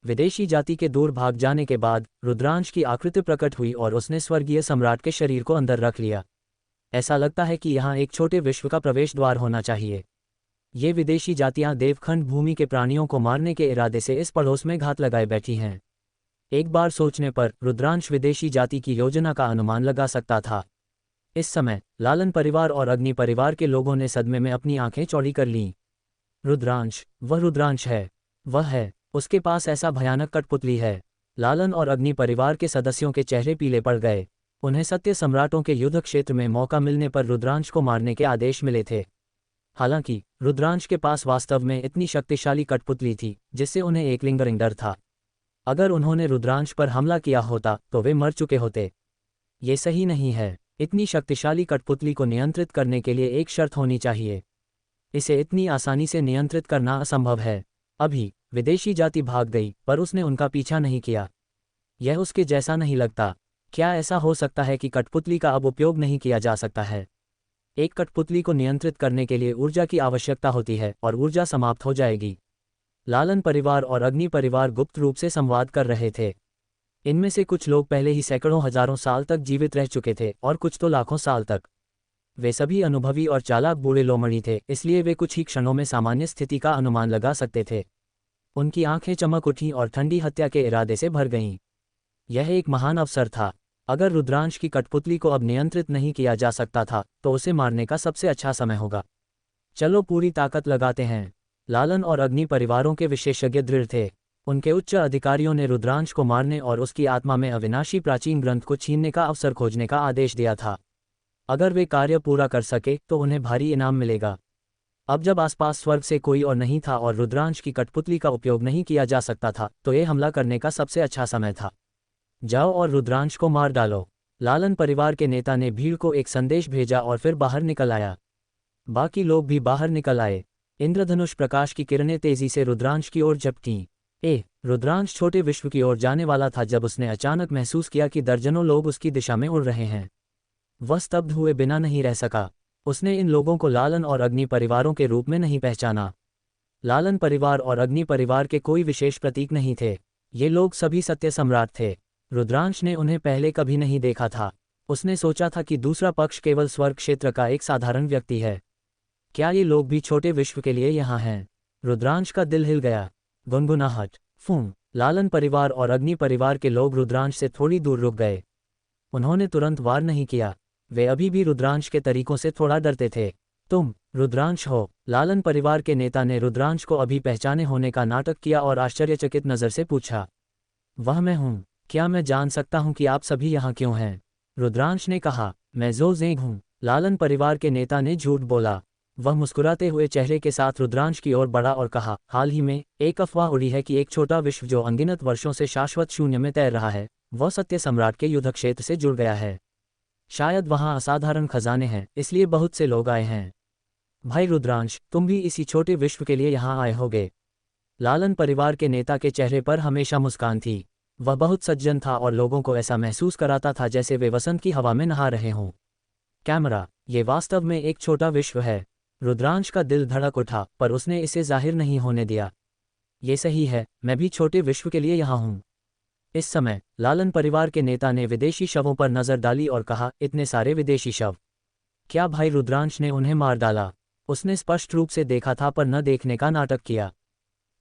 विदेशी जाति के दूर भाग जाने के बाद रुद्रांश की आकृति प्रकट हुई और उसने स्वर्गीय सम्राट के शरीर को अंदर रख लिया। ऐसा लगता है कि यहाँ एक छोटे विश्व का प्रवेश द्वार होना चाहिए। ये विदेशी जातियां देवखंड भूमि के प्राणियों को मारने के इरादे से इस पड़ोस में घात लगाए बैठी हैं। एक बार सोचने पर रुद्रांश विदेशी जाति की योजना का अनुमान लगा सकता था। इस समय लालन परिवार और अग्नि परिवार के लोगों ने सदमे में अपनी आंखें चौड़ी कर लीं। रुद्रांश, वह रुद्रांश है, वह है, उसके पास ऐसा भयानक कठपुतली है। लालन और अग्नि परिवार के सदस्यों के चेहरे पीले पड़ गए। उन्हें सत्य सम्राटों के युद्ध क्षेत्र में मौका मिलने पर रुद्रांश को मारने के आदेश मिले थे। हालांकि रुद्रांश के पास वास्तव में इतनी शक्तिशाली कठपुतली थी जिससे उन्हें एक लिंगरिंग डर था। अगर उन्होंने रुद्रांश पर हमला किया होता तो वे मर चुके होते। ये सही नहीं है। इतनी शक्तिशाली कठपुतली को नियंत्रित करने के लिए एक शर्त होनी चाहिए। इसे इतनी आसानी से नियंत्रित करना असंभव है। अभी विदेशी जाति भाग गई पर उसने उनका पीछा नहीं किया। यह उसके जैसा नहीं लगता। क्या ऐसा हो सकता है कि कठपुतली का अब उपयोग नहीं किया जा सकता है? एक कठपुतली को नियंत्रित करने के लिए ऊर्जा की आवश्यकता होती है और ऊर्जा समाप्त हो जाएगी। लालन परिवार और अग्नि परिवार गुप्त रूप से संवाद कर रहे थे। इनमें से कुछ लोग पहले ही सैकड़ों हजारों साल तक जीवित रह चुके थे और कुछ तो लाखों साल तक। वे सभी अनुभवी और चालाक बूढ़े लोमड़ी थे, इसलिए वे कुछ ही क्षणों में सामान्य स्थिति का अनुमान लगा सकते थे। उनकी आंखें चमक उठीं और ठंडी हत्या के इरादे से भर गईं। यह एक महान अवसर था। अगर रुद्रांश की कठपुतली को अब नियंत्रित नहीं किया जा सकता था तो उसे मारने का सबसे अच्छा समय होगा। चलो पूरी ताकत लगाते हैं। लालन और अग्नि परिवारों के विशेषज्ञ दृढ़ थे। उनके उच्च अधिकारियों ने रुद्रांश को मारने और उसकी आत्मा में अविनाशी प्राचीन ग्रंथ को छीनने का अवसर खोजने का आदेश दिया था। अगर वे कार्य पूरा कर सके तो उन्हें भारी इनाम मिलेगा। अब जब आसपास स्वर्ग से कोई और नहीं था और रुद्रांश की कठपुतली का उपयोग नहीं किया जा सकता था तो ये हमला करने का सबसे अच्छा समय था। जाओ और रुद्रांश को मार डालो। लालन परिवार के नेता ने भीड़ को एक संदेश भेजा और फिर बाहर निकल आया। बाकी लोग भी बाहर निकल आए। इंद्रधनुष प्रकाश की किरणें तेजी से रुद्रांश की ओर झपटीं। रुद्रांश छोटे विश्व की ओर जाने वाला था जब उसने अचानक महसूस किया कि दर्जनों लोग उसकी दिशा में उड़ रहे हैं। वह स्तब्ध हुए बिना नहीं रह सका। उसने इन लोगों को लालन और अग्नि परिवारों के रूप में नहीं पहचाना। लालन परिवार और अग्नि परिवार के कोई विशेष प्रतीक नहीं थे। ये लोग सभी सत्य सम्राट थे। रुद्रांश ने उन्हें पहले कभी नहीं देखा था। उसने सोचा था कि दूसरा पक्ष केवल स्वर्ग क्षेत्र का एक साधारण व्यक्ति है। क्या ये लोग भी छोटे विश्व के लिए यहाँ हैं? रुद्रांश का दिल हिल गया। गुनगुनाहट, फूं। लालन परिवार और अग्नि परिवार के लोग रुद्रांश से थोड़ी दूर रुक गए। उन्होंने तुरंत वार नहीं किया। वे अभी भी रुद्रांश के तरीकों से थोड़ा डरते थे। तुम रुद्रांश हो? लालन परिवार के नेता ने रुद्रांश को अभी पहचाने होने का नाटक किया और आश्चर्यचकित नज़र से पूछा। वह मैं हूँ। क्या मैं जान सकता हूँ कि आप सभी यहाँ क्यों हैं? रुद्रांश ने कहा, मैं ज़ो ज़ेंग हूँ। लालन परिवार के नेता ने झूठ बोला। वह मुस्कुराते हुए चेहरे के साथ रुद्रांश की ओर बढ़ा और कहा, हाल ही में एक अफवाह उड़ी है कि एक छोटा विश्व जो अनगिनत वर्षों से शाश्वत शून्य में तैर रहा है वह सत्य सम्राट के युद्ध क्षेत्र से जुड़ गया है। शायद वहाँ असाधारण खजाने हैं, इसलिए बहुत से लोग आए हैं। भाई रुद्रांश, तुम भी इसी छोटे विश्व के लिए यहाँ आए होगे। लालन परिवार के नेता के चेहरे पर हमेशा मुस्कान थी। वह बहुत सज्जन था और लोगों को ऐसा महसूस कराता था जैसे वे वसंत की हवा में नहा रहे हों। कैमरा, ये वास्तव में एक छोटा विश्व है। रुद्रांश का दिल धड़क उठा पर उसने इसे जाहिर नहीं होने दिया। ये सही है, मैं भी छोटे विश्व के लिए यहाँ हूँ। इस समय लालन परिवार के नेता ने विदेशी शवों पर नजर डाली और कहा, इतने सारे विदेशी शव? क्या भाई रुद्रांश ने उन्हें मार डाला? उसने स्पष्ट रूप से देखा था पर न देखने का नाटक किया।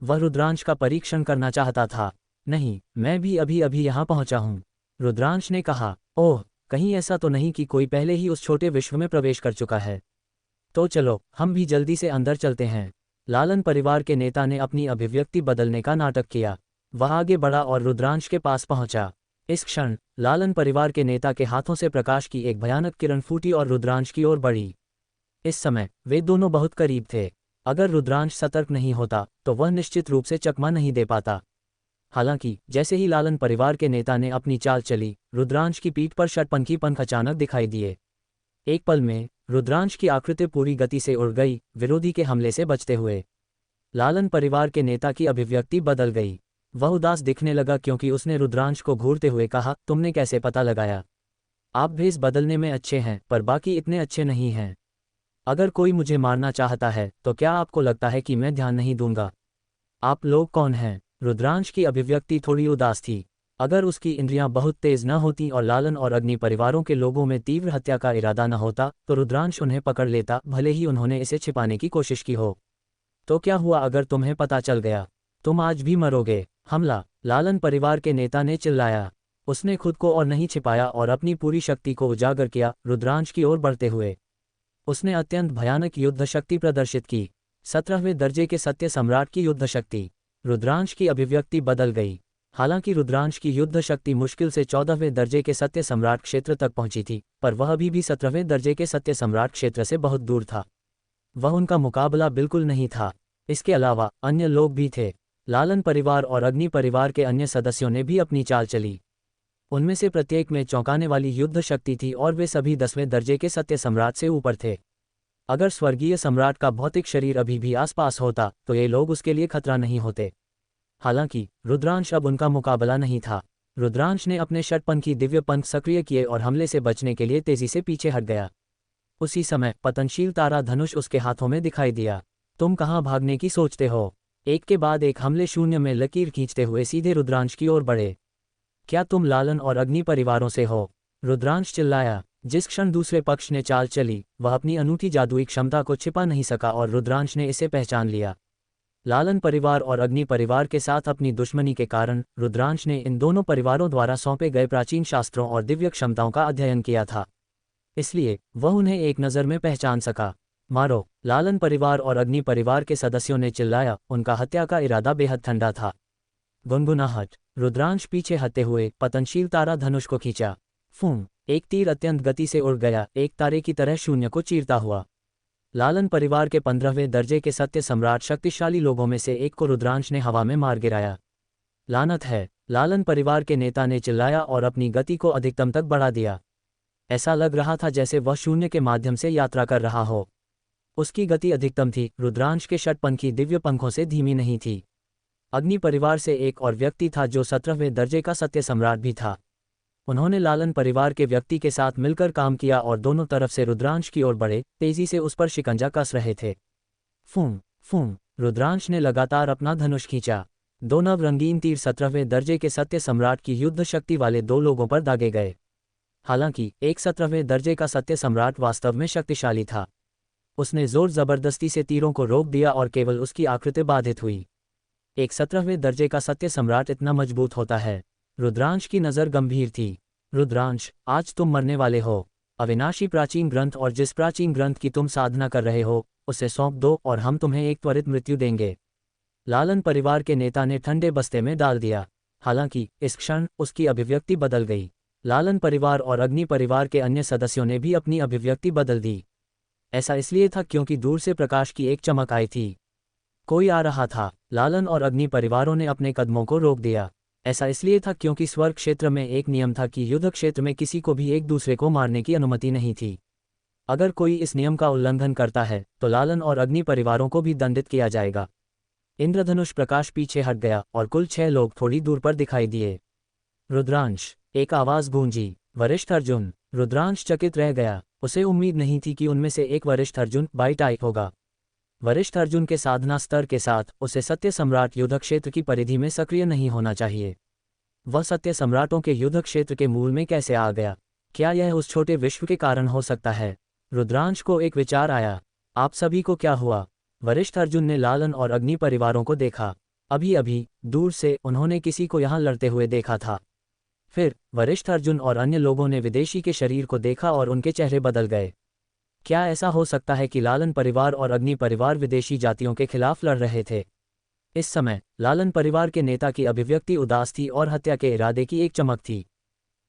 वह रुद्रांश का परीक्षण करना चाहता था। नहीं, मैं भी अभी अभी यहाँ पहुँचा हूँ। रुद्रांश ने कहा, ओह, कहीं ऐसा तो नहीं कि कोई पहले ही उस छोटे विश्व में प्रवेश कर चुका है? तो चलो हम भी जल्दी से अंदर चलते हैं। लालन परिवार के नेता ने अपनी अभिव्यक्ति बदलने का नाटक किया। वह आगे बढ़ा और रुद्रांश के पास पहुंचा। इस क्षण लालन परिवार के नेता के हाथों से प्रकाश की एक भयानक किरण फूटी और रुद्रांश की ओर बढ़ी। इस समय वे दोनों बहुत करीब थे। अगर रुद्रांश सतर्क नहीं होता तो वह निश्चित रूप से चकमा नहीं दे पाता। हालांकि जैसे ही लालन परिवार के नेता ने अपनी चाल चली, रुद्रांश की पीठ पर षटपंखी पंख अचानक दिखाई दिए। एक पल में रुद्रांश की आकृति पूरी गति से उड़ गई, विरोधी के हमले से बचते हुए। लालन परिवार के नेता की अभिव्यक्ति बदल गई। वह उदास दिखने लगा क्योंकि उसने रुद्रांश को घूरते हुए कहा, तुमने कैसे पता लगाया? आप भेष बदलने में अच्छे हैं पर बाकी इतने अच्छे नहीं हैं। अगर कोई मुझे मारना चाहता है तो क्या आपको लगता है कि मैं ध्यान नहीं दूंगा? आप लोग कौन हैं? रुद्रांश की अभिव्यक्ति थोड़ी उदास थी। अगर उसकी इंद्रियां बहुत तेज न होती और लालन और अग्नि परिवारों के लोगों में तीव्र हत्या का इरादा न होता तो रुद्रांश उन्हें पकड़ लेता, भले ही उन्होंने इसे छिपाने की कोशिश की हो। तो क्या हुआ अगर तुम्हें पता चल गया? तुम आज भी मरोगे। हमला, लालन परिवार के नेता ने चिल्लाया। उसने खुद को और नहीं छिपाया और अपनी पूरी शक्ति को उजागर किया, रुद्रांश की ओर बढ़ते हुए। उसने अत्यंत भयानक युद्ध शक्ति प्रदर्शित की, 17वें दर्जे के सत्य सम्राट की युद्ध शक्ति। रुद्रांश की अभिव्यक्ति बदल गई। हालांकि रुद्रांश की युद्ध शक्ति मुश्किल से 14वें दर्जे के सत्य सम्राट क्षेत्र तक पहुंची थी, पर वह अभी भी 17वें दर्जे के सत्य सम्राट क्षेत्र से बहुत दूर था। वह उनका मुकाबला बिल्कुल नहीं था। इसके अलावा अन्य लोग भी थे। लालन परिवार और अग्नि परिवार के अन्य सदस्यों ने भी अपनी चाल चली। उनमें से प्रत्येक में चौंकाने वाली युद्ध शक्ति थी और वे सभी 10वें दर्जे के सत्य सम्राट से ऊपर थे। अगर स्वर्गीय सम्राट का भौतिक शरीर अभी भी आसपास होता तो ये लोग उसके लिए खतरा नहीं होते। हालांकि रुद्रांश अब उनका मुकाबला नहीं था। रुद्रांश ने अपने षटपंखी दिव्य पंख सक्रिय किए और हमले से बचने के लिए तेजी से पीछे हट गया। उसी समय पतनशील तारा धनुष उसके हाथों में दिखाई दिया। तुम कहाँ भागने की सोचते हो? एक के बाद एक हमले शून्य में लकीर खींचते हुए सीधे रुद्रांश की ओर बढ़े। क्या तुम लालन और अग्नि परिवारों से हो? रुद्रांश चिल्लाया। जिस क्षण दूसरे पक्ष ने चाल चली, वह अपनी अनूठी जादुई क्षमता को छिपा नहीं सका और रुद्रांश ने इसे पहचान लिया। लालन परिवार और अग्नि परिवार के साथ अपनी दुश्मनी के कारण रुद्रांश ने इन दोनों परिवारों द्वारा सौंपे गए प्राचीन शास्त्रों और दिव्य क्षमताओं का अध्ययन किया था, इसलिए वह उन्हें एक नज़र में पहचान सका। मारो! लालन परिवार और अग्नि परिवार के सदस्यों ने चिल्लाया। उनका हत्या का इरादा बेहद ठंडा था। गुनगुनाहट। रुद्रांश पीछे हटते हुए पतनशील तारा धनुष को खींचा। फूं! एक तीर अत्यंत गति से उड़ गया, एक तारे की तरह शून्य को चीरता हुआ। लालन परिवार के 15वें दर्जे के सत्य सम्राट शक्तिशाली लोगों में से एक को रुद्रांश ने हवा में मार गिराया। लानत है! लालन परिवार के नेता ने चिल्लाया और अपनी गति को अधिकतम तक बढ़ा दिया। ऐसा लग रहा था जैसे वह शून्य के माध्यम से यात्रा कर रहा हो। उसकी गति अधिकतम थी, रुद्रांश के षटपंखी दिव्य पंखों से धीमी नहीं थी। अग्नि परिवार से एक और व्यक्ति था जो 17वें दर्जे का सत्य सम्राट भी था। उन्होंने लालन परिवार के व्यक्ति के साथ मिलकर काम किया और दोनों तरफ से रुद्रांश की ओर बढ़े, तेजी से उस पर शिकंजा कस रहे थे। फूं! फूं! रुद्रांश ने लगातार अपना धनुष खींचा। दो नव रंगीन तीर 17वें दर्जे के सत्य सम्राट की युद्ध शक्ति वाले दो लोगों पर दागे गए। हालांकि एक 17वें दर्जे का सत्य सम्राट वास्तव में शक्तिशाली था। उसने जोर जबरदस्ती से तीरों को रोक दिया और केवल उसकी आकृति बाधित हुई। एक 17वें दर्जे का सत्य सम्राट इतना मजबूत होता है। रुद्रांश की नज़र गंभीर थी। रुद्रांश, आज तुम मरने वाले हो। अविनाशी प्राचीन ग्रंथ और जिस प्राचीन ग्रंथ की तुम साधना कर रहे हो उसे सौंप दो और हम तुम्हें एक त्वरित मृत्यु देंगे। लालन परिवार के नेता ने ठंडे बस्ते में डाल दिया। हालांकि इस क्षण उसकी अभिव्यक्ति बदल गई। लालन परिवार और अग्नि परिवार के अन्य सदस्यों ने भी अपनी अभिव्यक्ति बदल दी। ऐसा इसलिए था क्योंकि दूर से प्रकाश की एक चमक आई थी। कोई आ रहा था। लालन और अग्नि परिवारों ने अपने कदमों को रोक दिया। ऐसा इसलिए था क्योंकि स्वर्ग क्षेत्र में एक नियम था कि युद्ध क्षेत्र में किसी को भी एक दूसरे को मारने की अनुमति नहीं थी। अगर कोई इस नियम का उल्लंघन करता है तो लालन और अग्नि परिवारों को भी दंडित किया जाएगा। इंद्रधनुष प्रकाश पीछे हट गया और कुल 6 लोग थोड़ी दूर पर दिखाई दिए। रुद्रांश! एक आवाज गूंजी। वरिष्ठ अर्जुन! रुद्रांश चकित रह गया। उसे उम्मीद नहीं थी कि उनमें से एक वरिष्ठ अर्जुन बाई टाइप होगा। वरिष्ठ अर्जुन के साधना स्तर के साथ उसे सत्य सम्राट युद्ध क्षेत्र की परिधि में सक्रिय नहीं होना चाहिए। वह सत्य सम्राटों के युद्ध क्षेत्र के मूल में कैसे आ गया? क्या यह उस छोटे विश्व के कारण हो सकता है? रुद्रांश को एक विचार आया। आप सभी को क्या हुआ? वरिष्ठ अर्जुन ने लालन और अग्नि परिवारों को देखा। अभी अभी दूर से उन्होंने किसी को यहाँ लड़ते हुए देखा था। फिर वरिष्ठ अर्जुन और अन्य लोगों ने विदेशी के शरीर को देखा और उनके चेहरे बदल गए। क्या ऐसा हो सकता है कि लालन परिवार और अग्नि परिवार विदेशी जातियों के खिलाफ लड़ रहे थे? इस समय लालन परिवार के नेता की अभिव्यक्ति उदास थी और हत्या के इरादे की एक चमक थी।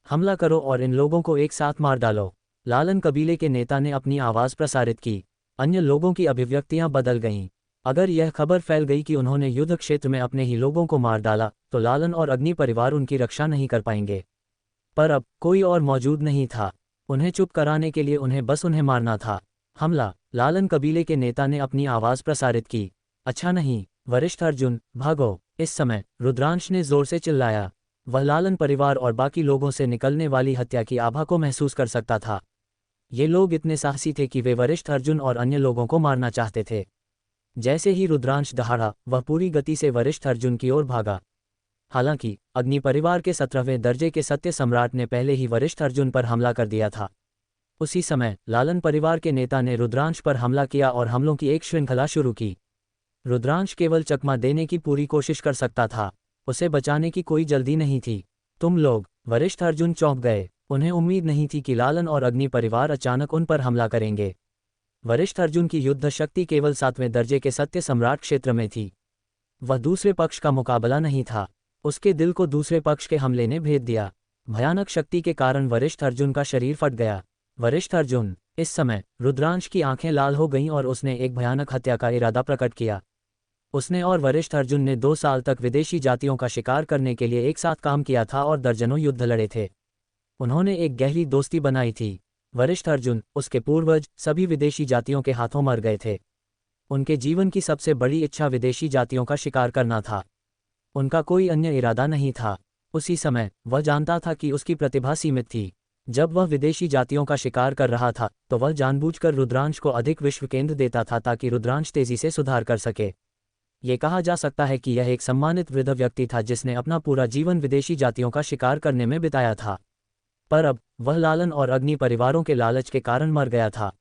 हमला करो और इन लोगों को एक साथ मार डालो। लालन कबीले के नेता ने अपनी आवाज़ प्रसारित की। अन्य लोगों की अभिव्यक्तियां बदल गईं। अगर यह खबर फैल गई कि उन्होंने युद्ध क्षेत्र में अपने ही लोगों को मार डाला तो लालन और अग्नि परिवार उनकी रक्षा नहीं कर पाएंगे। पर अब कोई और मौजूद नहीं था। उन्हें चुप कराने के लिए उन्हें बस उन्हें मारना था। हमला! लालन कबीले के नेता ने अपनी आवाज़ प्रसारित की। अच्छा नहीं, वरिष्ठ अर्जुन, भागो! इस समय रुद्रांश ने जोर से चिल्लाया। वह लालन परिवार और बाकी लोगों से निकलने वाली हत्या की आभा को महसूस कर सकता था। ये लोग इतने साहसी थे कि वे वरिष्ठ अर्जुन और अन्य लोगों को मारना चाहते थे। जैसे ही रुद्रांश दहाड़ा, वह पूरी गति से वरिष्ठ अर्जुन की ओर भागा। हालांकि अग्नि परिवार के 17वें दर्जे के सत्य सम्राट ने पहले ही वरिष्ठ अर्जुन पर हमला कर दिया था। उसी समय लालन परिवार के नेता ने रुद्रांश पर हमला किया और हमलों की एक श्रृंखला शुरू की। रुद्रांश केवल चकमा देने की पूरी कोशिश कर सकता था, उसे बचाने की कोई जल्दी नहीं थी। तुम लोग, वरिष्ठ अर्जुन चौंक गए। उन्हें उम्मीद नहीं थी कि लालन और अग्नि परिवार अचानक उन पर हमला करेंगे। वरिष्ठ अर्जुन की युद्ध शक्ति केवल 7वें दर्जे के सत्य सम्राट क्षेत्र में थी। वह दूसरे पक्ष का मुकाबला नहीं था। उसके दिल को दूसरे पक्ष के हमले ने भेद दिया। भयानक शक्ति के कारण वरिष्ठ अर्जुन का शरीर फट गया। वरिष्ठ अर्जुन, इस समय रुद्रांश की आंखें लाल हो गईं और उसने एक भयानक हत्या का इरादा प्रकट किया। उसने और वरिष्ठ अर्जुन ने 2 साल तक विदेशी जातियों का शिकार करने के लिए एक साथ काम किया था और दर्जनों युद्ध लड़े थे। उन्होंने एक गहरी दोस्ती बनाई थी। वरिष्ठ अर्जुन, उसके पूर्वज, सभी विदेशी जातियों के हाथों मर गए थे। उनके जीवन की सबसे बड़ी इच्छा विदेशी जातियों का शिकार करना था। उनका कोई अन्य इरादा नहीं था। उसी समय वह जानता था कि उसकी प्रतिभा सीमित थी। जब वह विदेशी जातियों का शिकार कर रहा था तो वह जानबूझकर रुद्रांश को अधिक विश्व केंद्र देता था ताकि रुद्रांश तेजी से सुधार कर सके। ये कहा जा सकता है कि यह एक सम्मानित वृद्ध व्यक्ति था जिसने अपना पूरा जीवन विदेशी जातियों का शिकार करने में बिताया था। पर अब वह लालन और अग्नि परिवारों के लालच के कारण मर गया था।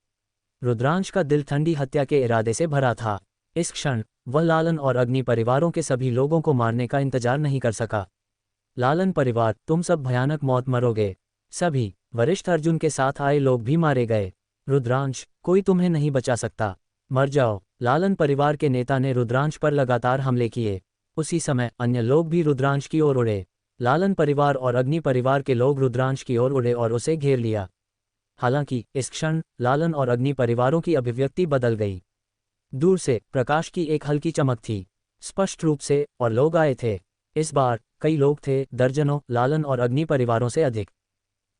रुद्रांश का दिल ठंडी हत्या के इरादे से भरा था। इस क्षण वह लालन और अग्नि परिवारों के सभी लोगों को मारने का इंतजार नहीं कर सका। लालन परिवार, तुम सब भयानक मौत मरोगे। सभी वरिष्ठ अर्जुन के साथ आए लोग भी मारे गए। रुद्रांश, कोई तुम्हें नहीं बचा सकता, मर जाओ। लालन परिवार के नेता ने रुद्रांश पर लगातार हमले किए। उसी समय अन्य लोग भी रुद्रांश की ओर उड़े। लालन परिवार और अग्नि परिवार के लोग रुद्रांश की ओर उड़े और उसे घेर लिया। हालांकि इस क्षण लालन और अग्नि परिवारों की अभिव्यक्ति बदल गई। दूर से प्रकाश की एक हल्की चमक थी, स्पष्ट रूप से, और लोग आए थे। इस बार कई लोग थे, दर्जनों, लालन और अग्नि परिवारों से अधिक।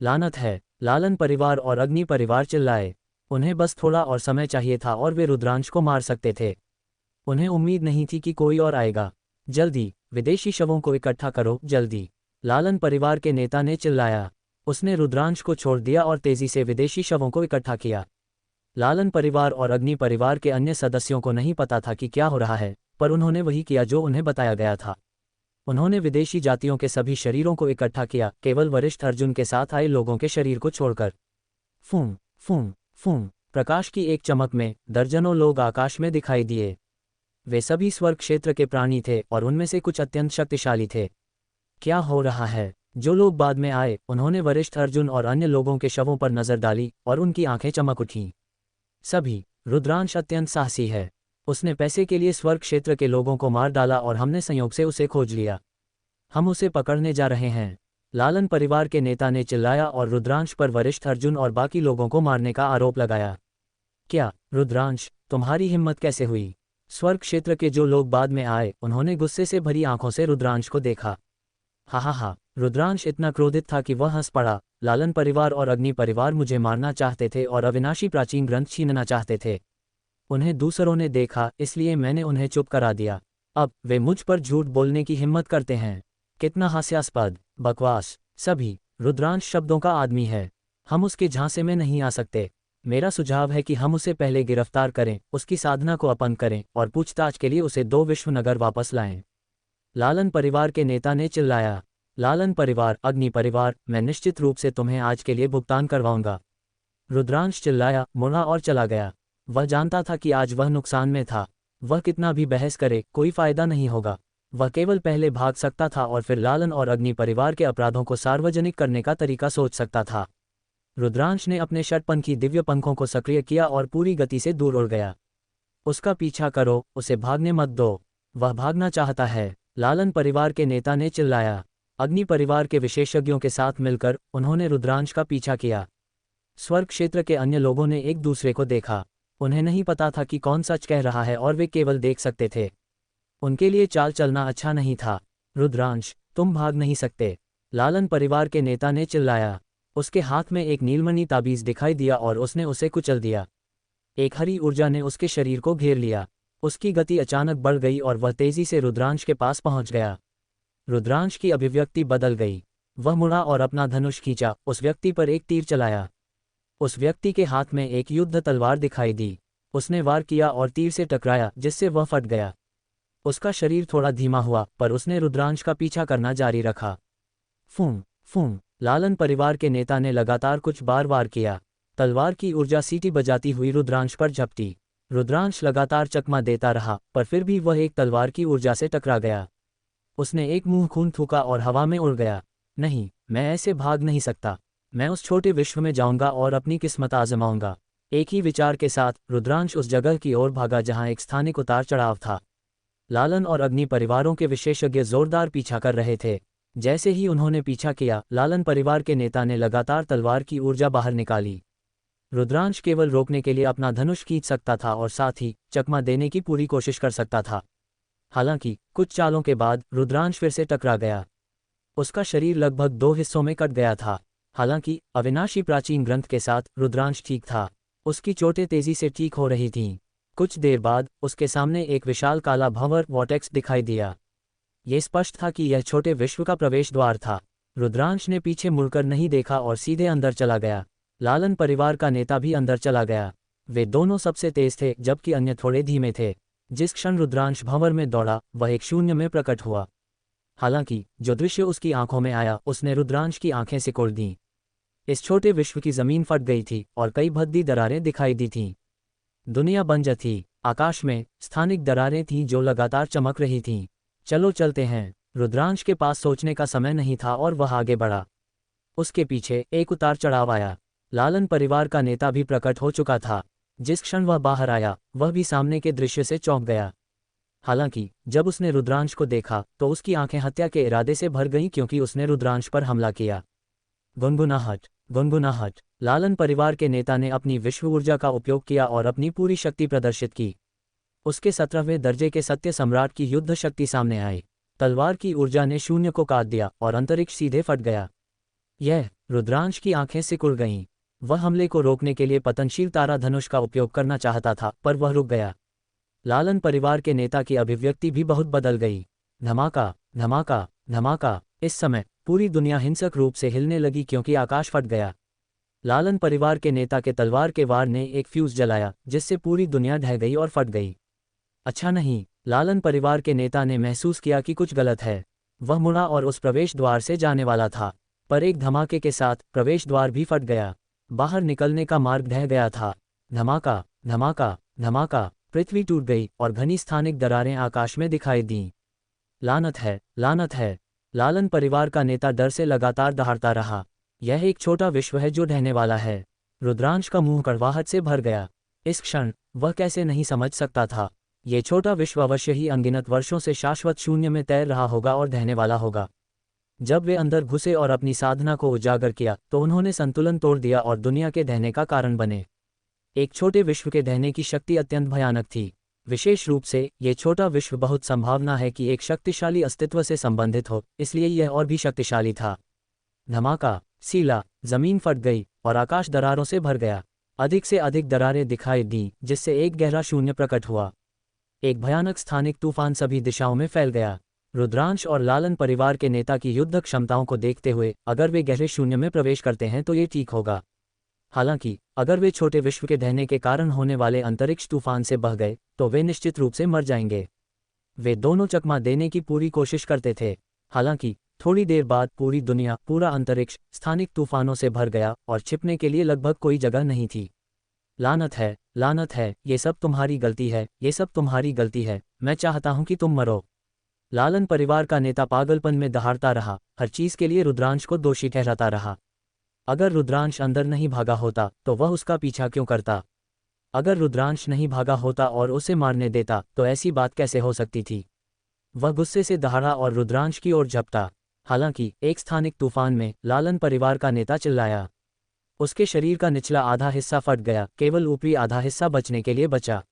लानत है! लालन परिवार और अग्नि परिवार चिल्लाए। उन्हें बस थोड़ा और समय चाहिए था और वे रुद्रांश को मार सकते थे। उन्हें उम्मीद नहीं थी कि कोई और आएगा। जल्दी विदेशी शवों को इकट्ठा करो, जल्दी! लालन परिवार के नेता ने चिल्लाया। उसने रुद्रांश को छोड़ दिया और तेजी से विदेशी शवों को इकट्ठा किया। लालन परिवार और अग्नि परिवार के अन्य सदस्यों को नहीं पता था कि क्या हो रहा है, पर उन्होंने वही किया जो उन्हें बताया गया था। उन्होंने विदेशी जातियों के सभी शरीरों को इकट्ठा किया, केवल वरिष्ठ अर्जुन के साथ आए लोगों के शरीर को छोड़कर। फूं फूं फूं, प्रकाश की एक चमक में दर्जनों लोग आकाश में दिखाई दिए। वे सभी स्वर्ग क्षेत्र के प्राणी थे और उनमें से कुछ अत्यंत शक्तिशाली थे। क्या हो रहा है? जो लोग बाद में आए उन्होंने वरिष्ठ अर्जुन और अन्य लोगों के शवों पर नजर डाली और उनकी आंखें चमक उठीं। सभी, रुद्रांश अत्यंत साहसी है। उसने पैसे के लिए स्वर्ग क्षेत्र के लोगों को मार डाला और हमने संयोग से उसे खोज लिया। हम उसे पकड़ने जा रहे हैं। लालन परिवार के नेता ने चिल्लाया और रुद्रांश पर वरिष्ठ अर्जुन और बाकी लोगों को मारने का आरोप लगाया। क्या, रुद्रांश, तुम्हारी हिम्मत कैसे हुई? स्वर्ग क्षेत्र के जो लोग बाद में आए उन्होंने गुस्से से भरी आंखों से रुद्रांश को देखा। हा, रुद्रांश इतना क्रोधित था कि वह हंस पड़ा। लालन परिवार और अग्नि परिवार मुझे मारना चाहते थे और अविनाशी प्राचीन ग्रंथ छीनना चाहते थे। उन्हें दूसरों ने देखा, इसलिए मैंने उन्हें चुप करा दिया। अब वे मुझ पर झूठ बोलने की हिम्मत करते हैं। कितना हास्यास्पद! बकवास! सभी, रुद्रांश शब्दों का आदमी है। हम उसके झांसे में नहीं आ सकते। मेरा सुझाव है कि हम उसे पहले गिरफ्तार करें, उसकी साधना को अपंग करें और पूछताछ के लिए उसे 2 विश्वनगर वापस लाएं। लालन परिवार के नेता ने चिल्लाया। लालन परिवार, अग्नि परिवार, मैं निश्चित रूप से तुम्हें आज के लिए भुगतान करवाऊंगा। रुद्रांश चिल्लाया, मुड़ा और चला गया। वह जानता था कि आज वह नुकसान में था। वह कितना भी बहस करे, कोई फायदा नहीं होगा। वह केवल पहले भाग सकता था और फिर लालन और अग्नि परिवार के अपराधों को सार्वजनिक करने का तरीका सोच सकता था। रुद्रांश ने अपने षटपंखी दिव्य पंखों को सक्रिय किया और पूरी गति से दूर उड़ गया। उसका पीछा करो, उसे भागने मत दो। वह भागना चाहता है, लालन परिवार के नेता ने चिल्लाया। अग्नि परिवार के विशेषज्ञों के साथ मिलकर उन्होंने रुद्रांश का पीछा किया। स्वर्ग क्षेत्र के अन्य लोगों ने एक दूसरे को देखा। उन्हें नहीं पता था कि कौन सच कह रहा है और वे केवल देख सकते थे। उनके लिए चाल चलना अच्छा नहीं था। रुद्रांश, तुम भाग नहीं सकते, लालन परिवार के नेता ने चिल्लाया। उसके हाथ में एक नीलमणि ताबीज दिखाई दिया और उसने उसे कुचल दिया। एक हरी ऊर्जा ने उसके शरीर को घेर लिया। उसकी गति अचानक बढ़ गई और वह तेजी से रुद्रांश के पास पहुंच गया। रुद्रांश की अभिव्यक्ति बदल गई। वह मुड़ा और अपना धनुष खींचा, उस व्यक्ति पर एक तीर चलाया। उस व्यक्ति के हाथ में एक युद्ध तलवार दिखाई दी। उसने वार किया और तीर से टकराया, जिससे वह फट गया। उसका शरीर थोड़ा धीमा हुआ, पर उसने रुद्रांश का पीछा करना जारी रखा। फूं फूं, लालन परिवार के नेता ने लगातार कुछ बार वार किया। तलवार की ऊर्जा सीटी बजाती हुई रुद्रांश पर झपटी। रुद्रांश लगातार चकमा देता रहा, पर फिर भी वह एक तलवार की ऊर्जा से टकरा गया। उसने एक मुंह खून थूका और हवा में उड़ गया। नहीं, मैं ऐसे भाग नहीं सकता। मैं उस छोटे विश्व में जाऊंगा और अपनी किस्मत आजमाऊंगा। एक ही विचार के साथ रुद्रांश उस जगह की ओर भागा जहां एक स्थानिक उतार चढ़ाव था। लालन और अग्नि परिवारों के विशेषज्ञ जोरदार पीछा कर रहे थे। जैसे ही उन्होंने पीछा किया, लालन परिवार के नेता ने लगातार तलवार की ऊर्जा बाहर निकाली। रुद्रांश केवल रोकने के लिए अपना धनुष खींच सकता था और साथ ही चकमा देने की पूरी कोशिश कर सकता था। हालांकि कुछ चालों के बाद रुद्रांश फिर से टकरा गया। उसका शरीर लगभग 2 हिस्सों में कट गया था। हालांकि अविनाशी प्राचीन ग्रंथ के साथ रुद्रांश ठीक था। उसकी चोटें तेजी से ठीक हो रही थीं। कुछ देर बाद उसके सामने एक विशाल काला भंवर वॉर्टेक्स दिखाई दिया। ये स्पष्ट था कि यह छोटे विश्व का प्रवेश द्वार था। रुद्रांश ने पीछे मुड़कर नहीं देखा और सीधे अंदर चला गया। लालन परिवार का नेता भी अंदर चला गया। वे दोनों सबसे तेज थे, जबकि अन्य थोड़े धीमे थे। जिस क्षण रुद्रांश भंवर में दौड़ा, वह एक शून्य में प्रकट हुआ। हालांकि जो दृश्य उसकी आंखों में आया, उसने रुद्रांश की आंखें सिकोड़ दीं। इस छोटे विश्व की जमीन फट गई थी और कई भद्दी दरारें दिखाई दी थीं। दुनिया बंजर थी। आकाश में स्थानिक दरारें थीं जो लगातार चमक रही थीं। चलो चलते हैं। रुद्रांश के पास सोचने का समय नहीं था और वह आगे बढ़ा। उसके पीछे एक उतार चढ़ाव आया। लालन परिवार का नेता भी प्रकट हो चुका था। जिस क्षण वह बाहर आया, वह भी सामने के दृश्य से चौंक गया। हालांकि जब उसने रुद्रांश को देखा तो उसकी आंखें हत्या के इरादे से भर गईं, क्योंकि उसने रुद्रांश पर हमला किया। गुनगुनाहट गुनगुनाहट। लालन परिवार के नेता ने अपनी विश्व ऊर्जा का उपयोग किया और अपनी पूरी शक्ति प्रदर्शित की। उसके 17वें दर्जे के सत्य सम्राट की युद्ध शक्ति सामने आई। तलवार की ऊर्जा ने शून्य को काट दिया और अंतरिक्ष सीधे फट गया। यह रुद्रांश की आंखें सिकुड़ गईं। वह हमले को रोकने के लिए पतनशील तारा धनुष का उपयोग करना चाहता था, पर वह रुक गया। लालन परिवार के नेता की अभिव्यक्ति भी बहुत बदल गई। धमाका धमाका धमाका। इस समय पूरी दुनिया हिंसक रूप से हिलने लगी, क्योंकि आकाश फट गया। लालन परिवार के नेता के तलवार के वार ने एक फ्यूज जलाया, जिससे पूरी दुनिया ढह गई और फट गई। अच्छा नहीं, लालन परिवार के नेता ने महसूस किया कि कुछ गलत है। वह मुड़ा और उस प्रवेश द्वार से जाने वाला था, पर एक धमाके के साथ प्रवेश द्वार भी फट गया। बाहर निकलने का मार्ग ढह गया था। धमाका धमाका धमाका। पृथ्वी टूट गई और घनी स्थानिक दरारें आकाश में दिखाई दीं। लानत है, लानत है। लालन परिवार का नेता डर से लगातार दहाड़ता रहा। यह एक छोटा विश्व है जो ढहने वाला है। रुद्रांश का मुंह कड़वाहट से भर गया। इस क्षण वह कैसे नहीं समझ सकता था। ये छोटा विश्व अवश्य ही अनगिनत वर्षों से शाश्वत शून्य में तैर रहा होगा और ढहने वाला होगा। जब वे अंदर घुसे और अपनी साधना को उजागर किया, तो उन्होंने संतुलन तोड़ दिया और दुनिया के ढहने का कारण बने। एक छोटे विश्व के ढहने की शक्ति अत्यंत भयानक थी। विशेष रूप से ये छोटा विश्व बहुत संभावना है कि एक शक्तिशाली अस्तित्व से संबंधित हो, इसलिए यह और भी शक्तिशाली था। धमाका। सीला। जमीन फट गई और आकाश दरारों से भर गया। अधिक से अधिक दरारें दिखाई दीं, जिससे एक गहरा शून्य प्रकट हुआ। एक भयानक स्थानिक तूफान सभी दिशाओं में फैल गया। रुद्रांश और लालन परिवार के नेता की युद्ध क्षमताओं को देखते हुए, अगर वे गहरे शून्य में प्रवेश करते हैं तो ये ठीक होगा। हालांकि अगर वे छोटे विश्व के ढहने के कारण होने वाले अंतरिक्ष तूफान से बह गए, तो वे निश्चित रूप से मर जाएंगे। वे दोनों चकमा देने की पूरी कोशिश करते थे। हालांकि थोड़ी देर बाद पूरी दुनिया, पूरा अंतरिक्ष स्थानिक तूफानों से भर गया और छिपने के लिए लगभग कोई जगह नहीं थी। लानत है, लानत है, ये सब तुम्हारी गलती है, ये सब तुम्हारी गलती है। मैं चाहता हूं कि तुम मरो। लालन परिवार का नेता पागलपन में दहाड़ता रहा, हर चीज के लिए रुद्रांश को दोषी ठहराता रहा। अगर रुद्रांश अंदर नहीं भागा होता तो वह उसका पीछा क्यों करता? अगर रुद्रांश नहीं भागा होता और उसे मारने देता तो ऐसी बात कैसे हो सकती थी? वह गुस्से से दहाड़ा और रुद्रांश की ओर झपटा। हालांकि एक स्थानिक तूफान में लालन परिवार का नेता चिल्लाया। उसके शरीर का निचला आधा हिस्सा फट गया, केवल ऊपरी आधा हिस्सा बचने के लिए बचा।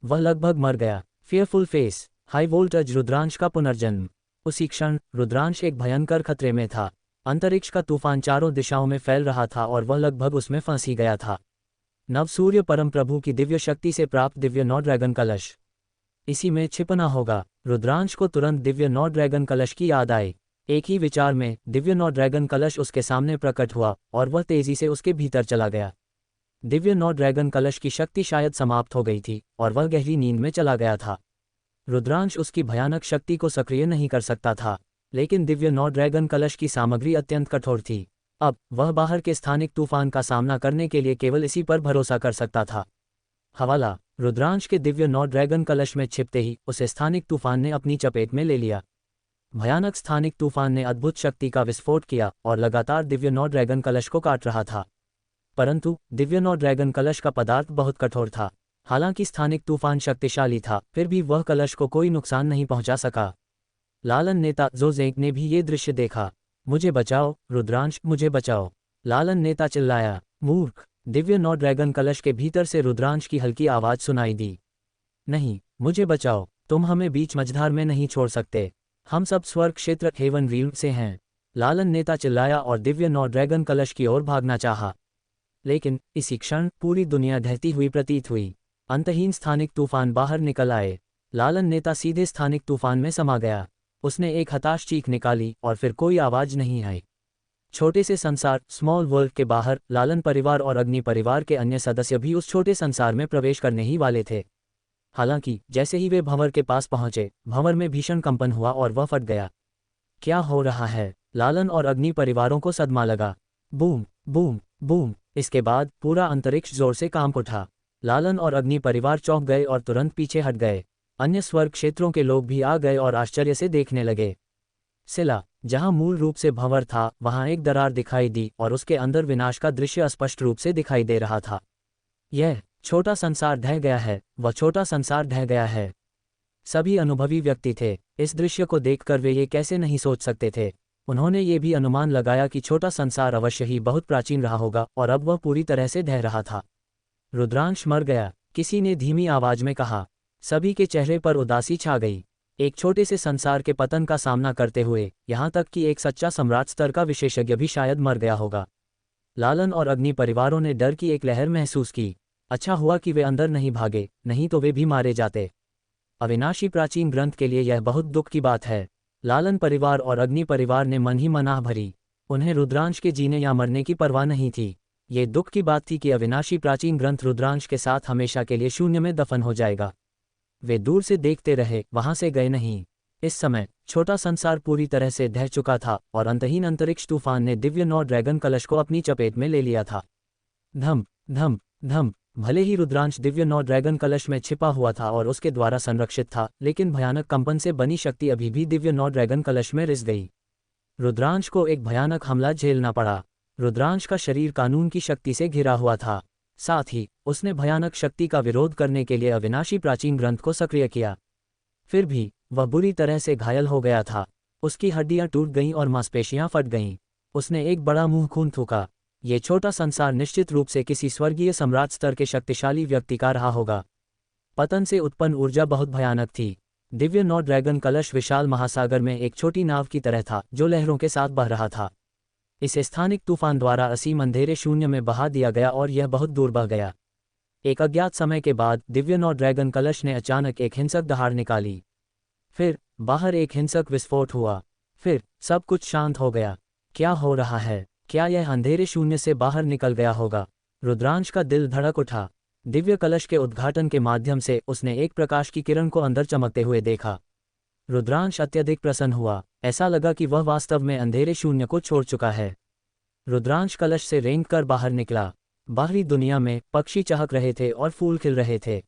वह लगभग मर गया। Fearful face. High voltage Rudransh का पुनर्जन्म। उसी क्षण रुद्रांश एक भयंकर खतरे में था। अंतरिक्ष का तूफान चारों दिशाओं में फैल रहा था और वह लगभग उसमें फंस ही गया था। नव सूर्य परम प्रभु की दिव्य शक्ति से प्राप्त दिव्य नौ ड्रैगन कलश। इसी में छिपना होगा। रुद्रांश को तुरंत दिव्य नौ ड्रैगन कलश की याद आई। एक ही विचार में दिव्य नौ ड्रैगन कलश उसके सामने प्रकट हुआ और वह तेजी से उसके भीतर चला गया। दिव्य नौ ड्रैगन कलश की शक्ति शायद समाप्त हो गई थी और वह गहरी नींद में चला गया था। रुद्रांश उसकी भयानक शक्ति को सक्रिय नहीं कर सकता था, लेकिन दिव्य नौ ड्रैगन कलश की सामग्री अत्यंत कठोर थी। अब वह बाहर के स्थानिक तूफान का सामना करने के लिए केवल इसी पर भरोसा कर सकता था। हवाला, रुद्रांश के दिव्य नौ ड्रैगन कलश में छिपते ही उसे स्थानिक तूफान ने अपनी चपेट में ले लिया। भयानक स्थानिक तूफान ने अद्भुत शक्ति का विस्फोट किया और लगातार दिव्य नौ ड्रैगन कलश को काट रहा था। परंतु दिव्य नौ ड्रैगन कलश का पदार्थ बहुत कठोर था। हालांकि स्थानिक तूफान शक्तिशाली था, फिर भी वह कलश को कोई नुकसान नहीं पहुंचा सका। लालन नेता जोजेंग ने भी ये दृश्य देखा। मुझे बचाओ रुद्रांश, मुझे बचाओ, लालन नेता चिल्लाया। मूर्ख! दिव्य नौ ड्रैगन कलश के भीतर से रुद्रांश की हल्की आवाज सुनाई दी। नहीं, मुझे बचाओ, तुम हमें बीच मझधार में नहीं छोड़ सकते, हम सब स्वर्ग क्षेत्र हेवन रील से हैं। लालन नेता चिल्लाया और दिव्य नौ ड्रैगन कलश की ओर भागना चाहा। लेकिन इसी क्षण पूरी दुनिया ढहती हुई प्रतीत हुई। अंतहीन स्थानिक तूफान बाहर निकल आए। लालन नेता सीधे स्थानिक तूफान में समा गया। उसने एक हताश चीख निकाली और फिर कोई आवाज नहीं आई। छोटे से संसार स्मॉल वर्ल्ड के बाहर लालन परिवार और अग्नि परिवार के अन्य सदस्य भी उस छोटे संसार में प्रवेश करने ही वाले थे। हालांकि जैसे ही वे भंवर के पास पहुंचे, भंवर में भीषण कंपन हुआ और वह फट गया। क्या हो रहा है? लालन और अग्नि परिवारों को सदमा लगा। Boom boom boom. इसके बाद पूरा अंतरिक्ष जोर से कांप उठा। लालन और अग्नि परिवार चौंक गए और तुरंत पीछे हट गए। अन्य स्वर्ग क्षेत्रों के लोग भी आ गए और आश्चर्य से देखने लगे। सिला, जहां मूल रूप से भंवर था, वहां एक दरार दिखाई दी और उसके अंदर विनाश का दृश्य स्पष्ट रूप से दिखाई दे रहा था। यह छोटा संसार ढह गया है, वह छोटा संसार ढह गया है। सभी अनुभवी व्यक्ति थे। इस दृश्य को देखकर वे ये कैसे नहीं सोच सकते थे। उन्होंने ये भी अनुमान लगाया कि छोटा संसार अवश्य ही बहुत प्राचीन रहा होगा और अब वह पूरी तरह से ढह रहा था। रुद्रांश मर गया, किसी ने धीमी आवाज में कहा। सभी के चेहरे पर उदासी छा गई। एक छोटे से संसार के पतन का सामना करते हुए यहाँ तक कि एक सच्चा सम्राट स्तर का विशेषज्ञ भी शायद मर गया होगा। लालन और अग्नि परिवारों ने डर की एक लहर महसूस की। अच्छा हुआ कि वे अंदर नहीं भागे, नहीं तो वे भी मारे जाते। अविनाशी प्राचीन ग्रंथ के लिए यह बहुत दुख की बात है। लालन परिवार और अग्नि परिवार ने मन ही मनाह भरी। उन्हें रुद्रांश के जीने या मरने की परवाह नहीं थी। ये दुख की बात थी कि अविनाशी प्राचीन ग्रंथ रुद्रांश के साथ हमेशा के लिए शून्य में दफन हो जाएगा। वे दूर से देखते रहे, वहां से गए नहीं। इस समय छोटा संसार पूरी तरह से ढह चुका था और अंतहीन अंतरिक्ष तूफान ने दिव्य नौ ड्रैगन कलश को अपनी चपेट में ले लिया था। धम धम धम। भले ही रुद्रांश दिव्य नौ ड्रैगन कलश में छिपा हुआ था और उसके द्वारा संरक्षित था, लेकिन भयानक कंपन से बनी शक्ति अभी भी दिव्य नौ ड्रैगन कलश में रिस गई। रुद्रांश को एक भयानक हमला झेलना पड़ा। रुद्रांश का शरीर कानून की शक्ति से घिरा हुआ था। साथ ही उसने भयानक शक्ति का विरोध करने के लिए अविनाशी प्राचीन ग्रंथ को सक्रिय किया। फिर भी वह बुरी तरह से घायल हो गया था। उसकी हड्डियां टूट गईं और मांसपेशियां फट गईं। उसने एक बड़ा मुंह खून थूका। ये छोटा संसार निश्चित रूप से किसी स्वर्गीय सम्राट स्तर के शक्तिशाली व्यक्ति का रहा होगा। पतन से उत्पन्न ऊर्जा बहुत भयानक थी। दिव्य नौ ड्रैगन कलश विशाल महासागर में एक छोटी नाव की तरह था जो लहरों के साथ बह रहा था। इसे स्थानिक तूफान द्वारा असीम अंधेरे शून्य में बहा दिया गया और यह बहुत दूर बह गया। एक अज्ञात समय के बाद दिव्य नौ ड्रैगन कलश ने अचानक एक हिंसक दहाड़ निकाली। फिर बाहर एक हिंसक विस्फोट हुआ। फिर सब कुछ शांत हो गया। क्या हो रहा है? क्या यह अंधेरे शून्य से बाहर निकल गया होगा? रुद्रांश का दिल धड़क उठा। दिव्य कलश के उद्घाटन के माध्यम से उसने एक प्रकाश की किरण को अंदर चमकते हुए देखा। रुद्रांश अत्यधिक प्रसन्न हुआ। ऐसा लगा कि वह वास्तव में अंधेरे शून्य को छोड़ चुका है। रुद्रांश कलश से रेंग कर बाहर निकला। बाहरी दुनिया में पक्षी चहक रहे थे और फूल खिल रहे थे।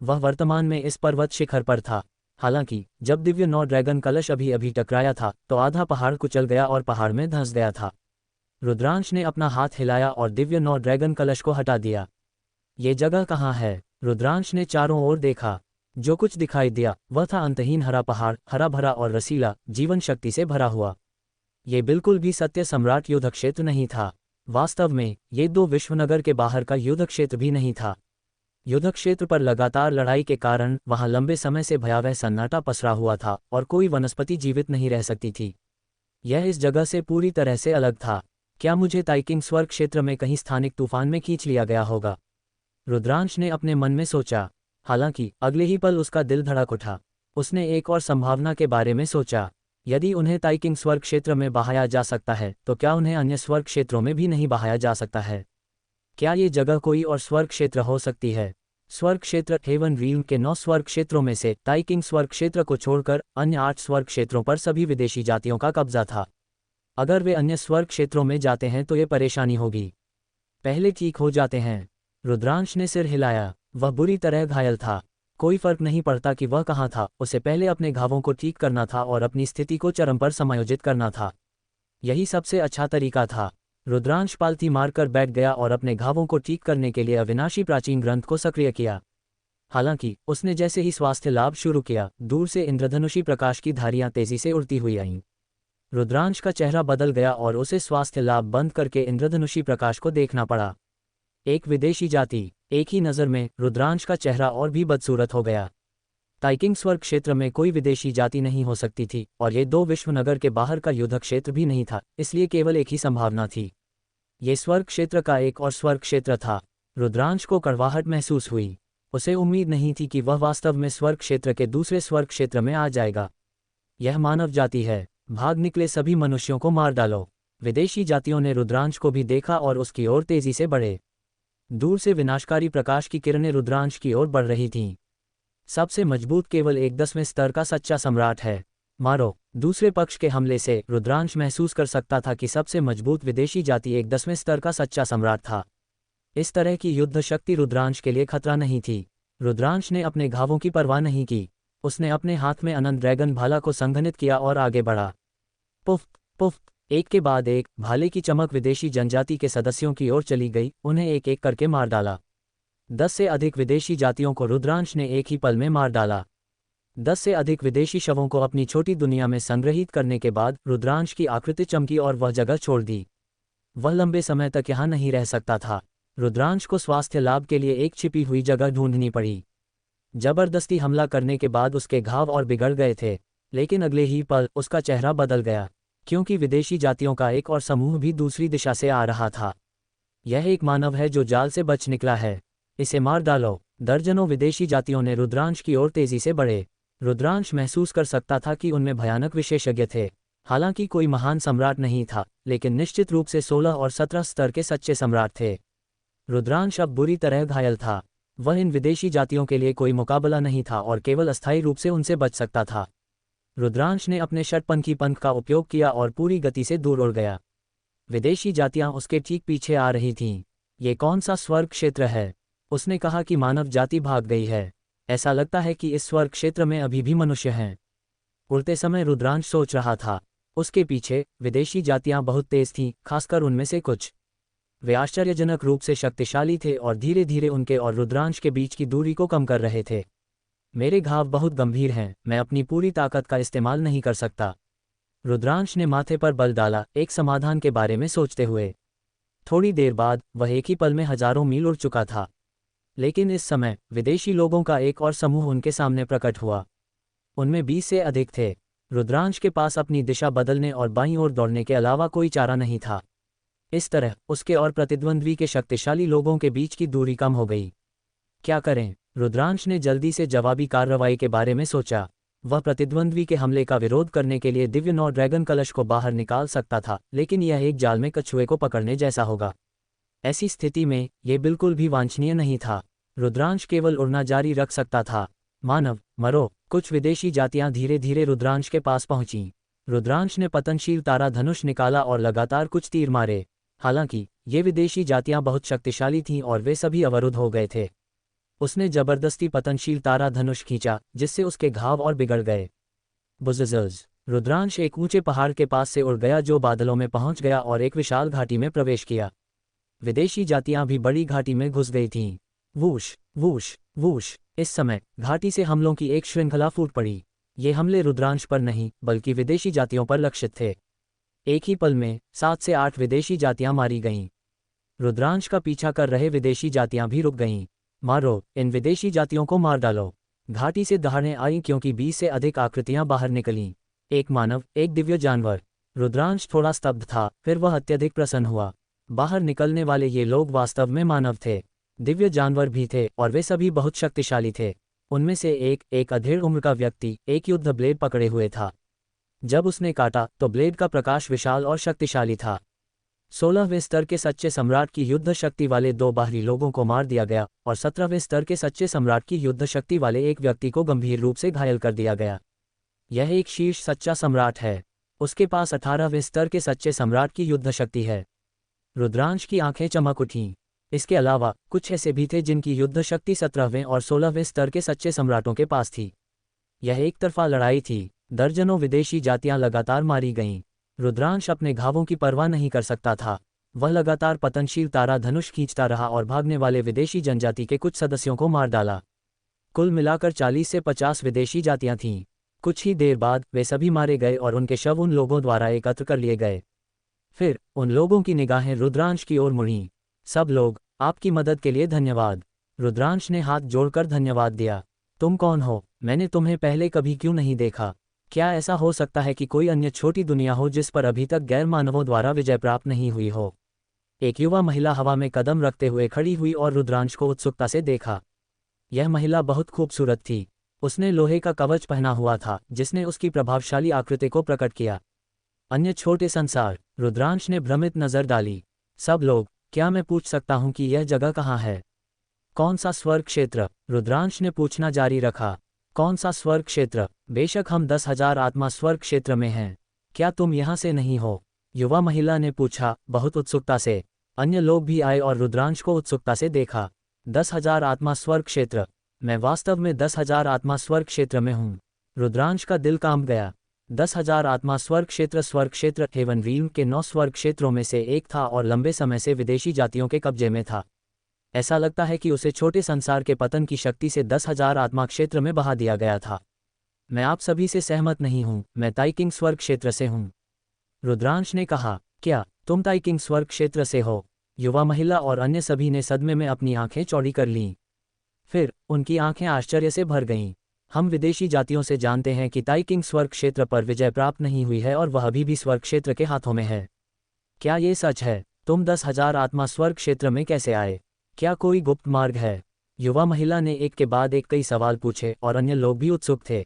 वह वर्तमान में इस पर्वत शिखर पर था। हालांकि जब दिव्य नौ ड्रैगन कलश अभी अभी टकराया था तो आधा पहाड़ कुचल गया और पहाड़ में धंस गया था। रुद्रांश ने अपना हाथ हिलाया और दिव्य नौ ड्रैगन कलश को हटा दिया। ये जगह कहाँ है? रुद्रांश ने चारों ओर देखा। जो कुछ दिखाई दिया वह था अंतहीन हरा पहाड़, हरा भरा और रसीला, जीवन शक्ति से भरा हुआ। ये बिल्कुल भी सत्य सम्राट युद्ध क्षेत्र नहीं था। वास्तव में ये दो विश्वनगर के बाहर का युद्ध क्षेत्र भी नहीं था। युद्ध क्षेत्र पर लगातार लड़ाई के कारण वहां लंबे समय से भयावह सन्नाटा पसरा हुआ था और कोई वनस्पति जीवित नहीं रह सकती थी। यह इस जगह से पूरी तरह से अलग था। क्या मुझे ताइकिंग स्वर्ग क्षेत्र में कहीं स्थानिक तूफान में खींच लिया गया होगा? रुद्रांश ने अपने मन में सोचा। हालांकि अगले ही पल उसका दिल धड़क उठा। उसने एक और संभावना के बारे में सोचा। यदि उन्हें ताइकिंग स्वर्ग क्षेत्र में बहाया जा सकता है तो क्या उन्हें अन्य स्वर्ग क्षेत्रों में भी नहीं बहाया जा सकता है? क्या ये जगह कोई और स्वर्ग क्षेत्र हो सकती है? स्वर्ग क्षेत्र हेवन रील्म के 9 स्वर्ग क्षेत्रों में से ताइकिंग स्वर्ग क्षेत्र को छोड़कर अन्य 8 स्वर्ग क्षेत्रों पर सभी विदेशी जातियों का कब्जा था। अगर वे अन्य स्वर्ग क्षेत्रों में जाते हैं तो ये परेशानी होगी। पहले ठीक हो जाते हैं। रुद्रांश ने सिर हिलाया। वह बुरी तरह घायल था। कोई फर्क नहीं पड़ता कि वह कहाँ था, उसे पहले अपने घावों को ठीक करना था और अपनी स्थिति को चरम पर समायोजित करना था। यही सबसे अच्छा तरीका था। रुद्रांश पालथी मारकर बैठ गया और अपने घावों को ठीक करने के लिए अविनाशी प्राचीन ग्रंथ को सक्रिय किया। हालांकि उसने जैसे ही स्वास्थ्य लाभ शुरू किया, दूर से इंद्रधनुषी प्रकाश की धारियां तेजी से उड़ती हुई आईं। रुद्रांश का चेहरा बदल गया और उसे स्वास्थ्य लाभ बंद करके इंद्रधनुषी प्रकाश को देखना पड़ा। एक विदेशी जाति। एक ही नज़र में रुद्रांश का चेहरा और भी बदसूरत हो गया। ताइकिंग स्वर्ग क्षेत्र में कोई विदेशी जाति नहीं हो सकती थी और ये 2 विश्वनगर के बाहर का युद्ध क्षेत्र भी नहीं था, इसलिए केवल एक ही संभावना थी। ये स्वर्ग क्षेत्र का एक और स्वर्ग क्षेत्र था। रुद्रांश को कड़वाहट महसूस हुई। उसे उम्मीद नहीं थी कि वह वास्तव में स्वर्ग क्षेत्र के दूसरे स्वर्ग क्षेत्र में आ जाएगा। यह मानव जाति है। भाग निकले सभी मनुष्यों को मार डालो। विदेशी जातियों ने रुद्रांश को भी देखा और उसकी ओर तेजी से बढ़े। दूर से विनाशकारी प्रकाश की किरणें रुद्रांश की ओर बढ़ रही थीं। सबसे मजबूत केवल एक 10वें स्तर का सच्चा सम्राट है। मारो। दूसरे पक्ष के हमले से रुद्रांश महसूस कर सकता था कि सबसे मजबूत विदेशी जाति एक 10वें स्तर का सच्चा सम्राट था। इस तरह की युद्ध शक्ति रुद्रांश के लिए खतरा नहीं थी। रुद्रांश ने अपने घावों की परवाह नहीं की। उसने अपने हाथ में अनंत ड्रैगन भाला को संघनित किया और आगे बढ़ा। पुफ पुफ, एक के बाद एक भाले की चमक विदेशी जनजाति के सदस्यों की ओर चली गई, उन्हें एक एक करके मार डाला। 10 से अधिक विदेशी जातियों को रुद्रांश ने एक ही पल में मार डाला। 10 से अधिक विदेशी शवों को अपनी छोटी दुनिया में संग्रहित करने के बाद रुद्रांश की आकृति चमकी और वह जगह छोड़ दी। वह लंबे समय तक यहाँ नहीं रह सकता था। रुद्रांश को स्वास्थ्य लाभ के लिए एक छिपी हुई जगह ढूंढनी पड़ी। जबरदस्ती हमला करने के बाद उसके घाव और बिगड़ गए थे, लेकिन अगले ही पल उसका चेहरा बदल गया, क्योंकि विदेशी जातियों का एक और समूह भी दूसरी दिशा से आ रहा था। यह एक मानव है जो जाल से बच निकला है। इसे मार डालो। दर्जनों विदेशी जातियों ने रुद्रांश की ओर तेजी से बढ़े। रुद्रांश महसूस कर सकता था कि उनमें भयानक विशेषज्ञ थे। हालांकि कोई महान सम्राट नहीं था, लेकिन निश्चित रूप से 16 और 17 स्तर के सच्चे सम्राट थे। रुद्रांश अब बुरी तरह घायल था। वह इन विदेशी जातियों के लिए कोई मुकाबला नहीं था और केवल अस्थायी रूप से उनसे बच सकता था। रुद्रांश ने अपने षटपंखी पंख का उपयोग किया और पूरी गति से दूर उड़ गया। विदेशी जातियां उसके ठीक पीछे आ रही थीं। ये कौन सा स्वर्ग क्षेत्र है? उसने कहा कि मानव जाति भाग गई है। ऐसा लगता है कि इस स्वर्ग क्षेत्र में अभी भी मनुष्य हैं। उड़ते समय रुद्रांश सोच रहा था। उसके पीछे विदेशी जातियां बहुत तेज थीं, खासकर उनमें से कुछ। वे आश्चर्यजनक रूप से शक्तिशाली थे और धीरे धीरे उनके और रुद्रांश के बीच की दूरी को कम कर रहे थे। मेरे घाव बहुत गंभीर हैं, मैं अपनी पूरी ताकत का इस्तेमाल नहीं कर सकता। रुद्रांश ने माथे पर बल डाला, एक समाधान के बारे में सोचते हुए। थोड़ी देर बाद वह एक ही पल में हजारों मील उड़ चुका था। लेकिन इस समय विदेशी लोगों का एक और समूह उनके सामने प्रकट हुआ। उनमें 20 से अधिक थे। रुद्रांश के पास अपनी दिशा बदलने और बाईं ओर दौड़ने के अलावा कोई चारा नहीं था। इस तरह उसके और प्रतिद्वंद्वी के शक्तिशाली लोगों के बीच की दूरी कम हो गई। क्या करें? रुद्रांश ने जल्दी से जवाबी कार्रवाई के बारे में सोचा। वह प्रतिद्वंद्वी के हमले का विरोध करने के लिए दिव्य नौ ड्रैगन कलश को बाहर निकाल सकता था, लेकिन यह एक जाल में कछुए को पकड़ने जैसा होगा। ऐसी स्थिति में यह बिल्कुल भी वांछनीय नहीं था। रुद्रांश केवल उड़ना जारी रख सकता था। मानव, मरो। कुछ विदेशी जातियां धीरे धीरे रुद्रांश के पास पहुंचीं। रुद्रांश ने पतनशील तारा धनुष निकाला और लगातार कुछ तीर मारे। हालांकि ये विदेशी जातियां बहुत शक्तिशाली थीं और वे सभी अवरुद्ध हो गए थे। उसने जबरदस्ती पतनशील तारा धनुष खींचा, जिससे उसके घाव और बिगड़ गए। बुज़ज़। रुद्रांश एक ऊंचे पहाड़ के पास से उड़ गया जो बादलों में पहुंच गया और एक विशाल घाटी में प्रवेश किया। विदेशी जातियां भी बड़ी घाटी में घुस गई थीं। Whoosh whoosh whoosh. इस समय घाटी से हमलों की एक श्रृंखला फूट पड़ी। ये हमले रुद्रांश पर नहीं बल्कि विदेशी जातियों पर लक्षित थे। एक ही पल में 7 से 8 विदेशी जातियां मारी गईं। रुद्रांश का पीछा कर रहे विदेशी जातियां भी रुक गईं। मारो, इन विदेशी जातियों को मार डालो। घाटी से दहाड़ें आईं क्योंकि 20 से अधिक आकृतियां बाहर निकलीं। एक मानव, एक दिव्य जानवर। रुद्रांश थोड़ा स्तब्ध था, फिर वह अत्यधिक प्रसन्न हुआ। बाहर निकलने वाले ये लोग वास्तव में मानव थे। दिव्य जानवर भी थे और वे सभी बहुत शक्तिशाली थे। उनमें से एक अधेड़ उम्र का व्यक्ति एक युद्ध ब्लेड पकड़े हुए था। जब उसने काटा तो ब्लेड का प्रकाश विशाल और शक्तिशाली था। 16वें स्तर के सच्चे सम्राट की युद्ध शक्ति वाले 2 बाहरी लोगों को मार दिया गया और 17वें स्तर के सच्चे सम्राट की युद्ध शक्ति वाले एक व्यक्ति को गंभीर रूप से घायल कर दिया गया। यह एक शीर्ष सच्चा सम्राट है। उसके पास 18वें स्तर के सच्चे सम्राट की युद्ध शक्ति है। रुद्रांश की आंखें चमक उठीं। इसके अलावा कुछ ऐसे भी थे जिनकी युद्ध शक्ति 17वें और 16वें स्तर के सच्चे सम्राटों के पास थी। यह एक तरफा लड़ाई थी। दर्जनों विदेशी जातियां लगातार मारी गईं। रुद्रांश अपने घावों की परवाह नहीं कर सकता था। वह लगातार पतनशील तारा धनुष खींचता रहा और भागने वाले विदेशी जनजाति के कुछ सदस्यों को मार डाला। कुल मिलाकर 40 से 50 विदेशी जातियां थीं। कुछ ही देर बाद वे सभी मारे गए और उनके शव उन लोगों द्वारा एकत्र कर लिए गए। फिर उन लोगों की निगाहें रुद्रांश की ओर मुड़ीं। सब लोग, आपकी मदद के लिए धन्यवाद। रुद्रांश ने हाथ जोड़कर धन्यवाद दिया। तुम कौन हो? मैंने तुम्हें पहले कभी क्यों नहीं देखा? क्या ऐसा हो सकता है कि कोई अन्य छोटी दुनिया हो जिस पर अभी तक गैर मानवों द्वारा विजय प्राप्त नहीं हुई हो? एक युवा महिला हवा में कदम रखते हुए खड़ी हुई और रुद्रांश को उत्सुकता से देखा। यह महिला बहुत खूबसूरत थी। उसने लोहे का कवच पहना हुआ था जिसने उसकी प्रभावशाली आकृति को प्रकट किया। अन्य छोटे संसार, रुद्रांश ने भ्रमित नजर डाली। सब लोग, क्या मैं पूछ सकता हूं कि यह जगह कहाँ है? कौन सा स्वर्ग क्षेत्र? रुद्रांश ने पूछना जारी रखा। कौन सा स्वर्ग क्षेत्र? बेशक हम 10,000 आत्मा स्वर्ग क्षेत्र में हैं। क्या तुम यहाँ से नहीं हो? युवा महिला ने पूछा, बहुत उत्सुकता से। अन्य लोग भी आए और रुद्रांश को उत्सुकता से देखा। 10,000 आत्मा स्वर्ग क्षेत्र? मैं वास्तव में 10,000 आत्मा स्वर्ग क्षेत्र में हूँ। रुद्रांश का दिल कांप गया। 10,000 आत्मा स्वर्ग क्षेत्र हेवन रील्म के 9 स्वर्ग क्षेत्रों में से एक था और लंबे समय से विदेशी जातियों के कब्जे में था। ऐसा लगता है कि उसे छोटे संसार के पतन की शक्ति से 10,000 आत्मा क्षेत्र में बहा दिया गया था। मैं आप सभी से सहमत नहीं हूँ। मैं ताइकिंग स्वर्ग क्षेत्र से हूँ। रुद्रांश ने कहा, क्या तुम ताइकिंग स्वर्ग क्षेत्र से हो? युवा महिला और अन्य सभी ने सदमे में अपनी आंखें चौड़ी कर लीं। फिर उनकी आंखें आश्चर्य से भर गईं। हम विदेशी जातियों से जानते हैं कि ताइकिंग स्वर्ग क्षेत्र पर विजय प्राप्त नहीं हुई है और वह अभी भी स्वर्ग क्षेत्र के हाथों में है। क्या ये सच है? तुम 10,000 आत्मा स्वर्ग क्षेत्र में कैसे आए? क्या कोई गुप्त मार्ग है? युवा महिला ने एक के बाद एक कई सवाल पूछे और अन्य लोग भी उत्सुक थे।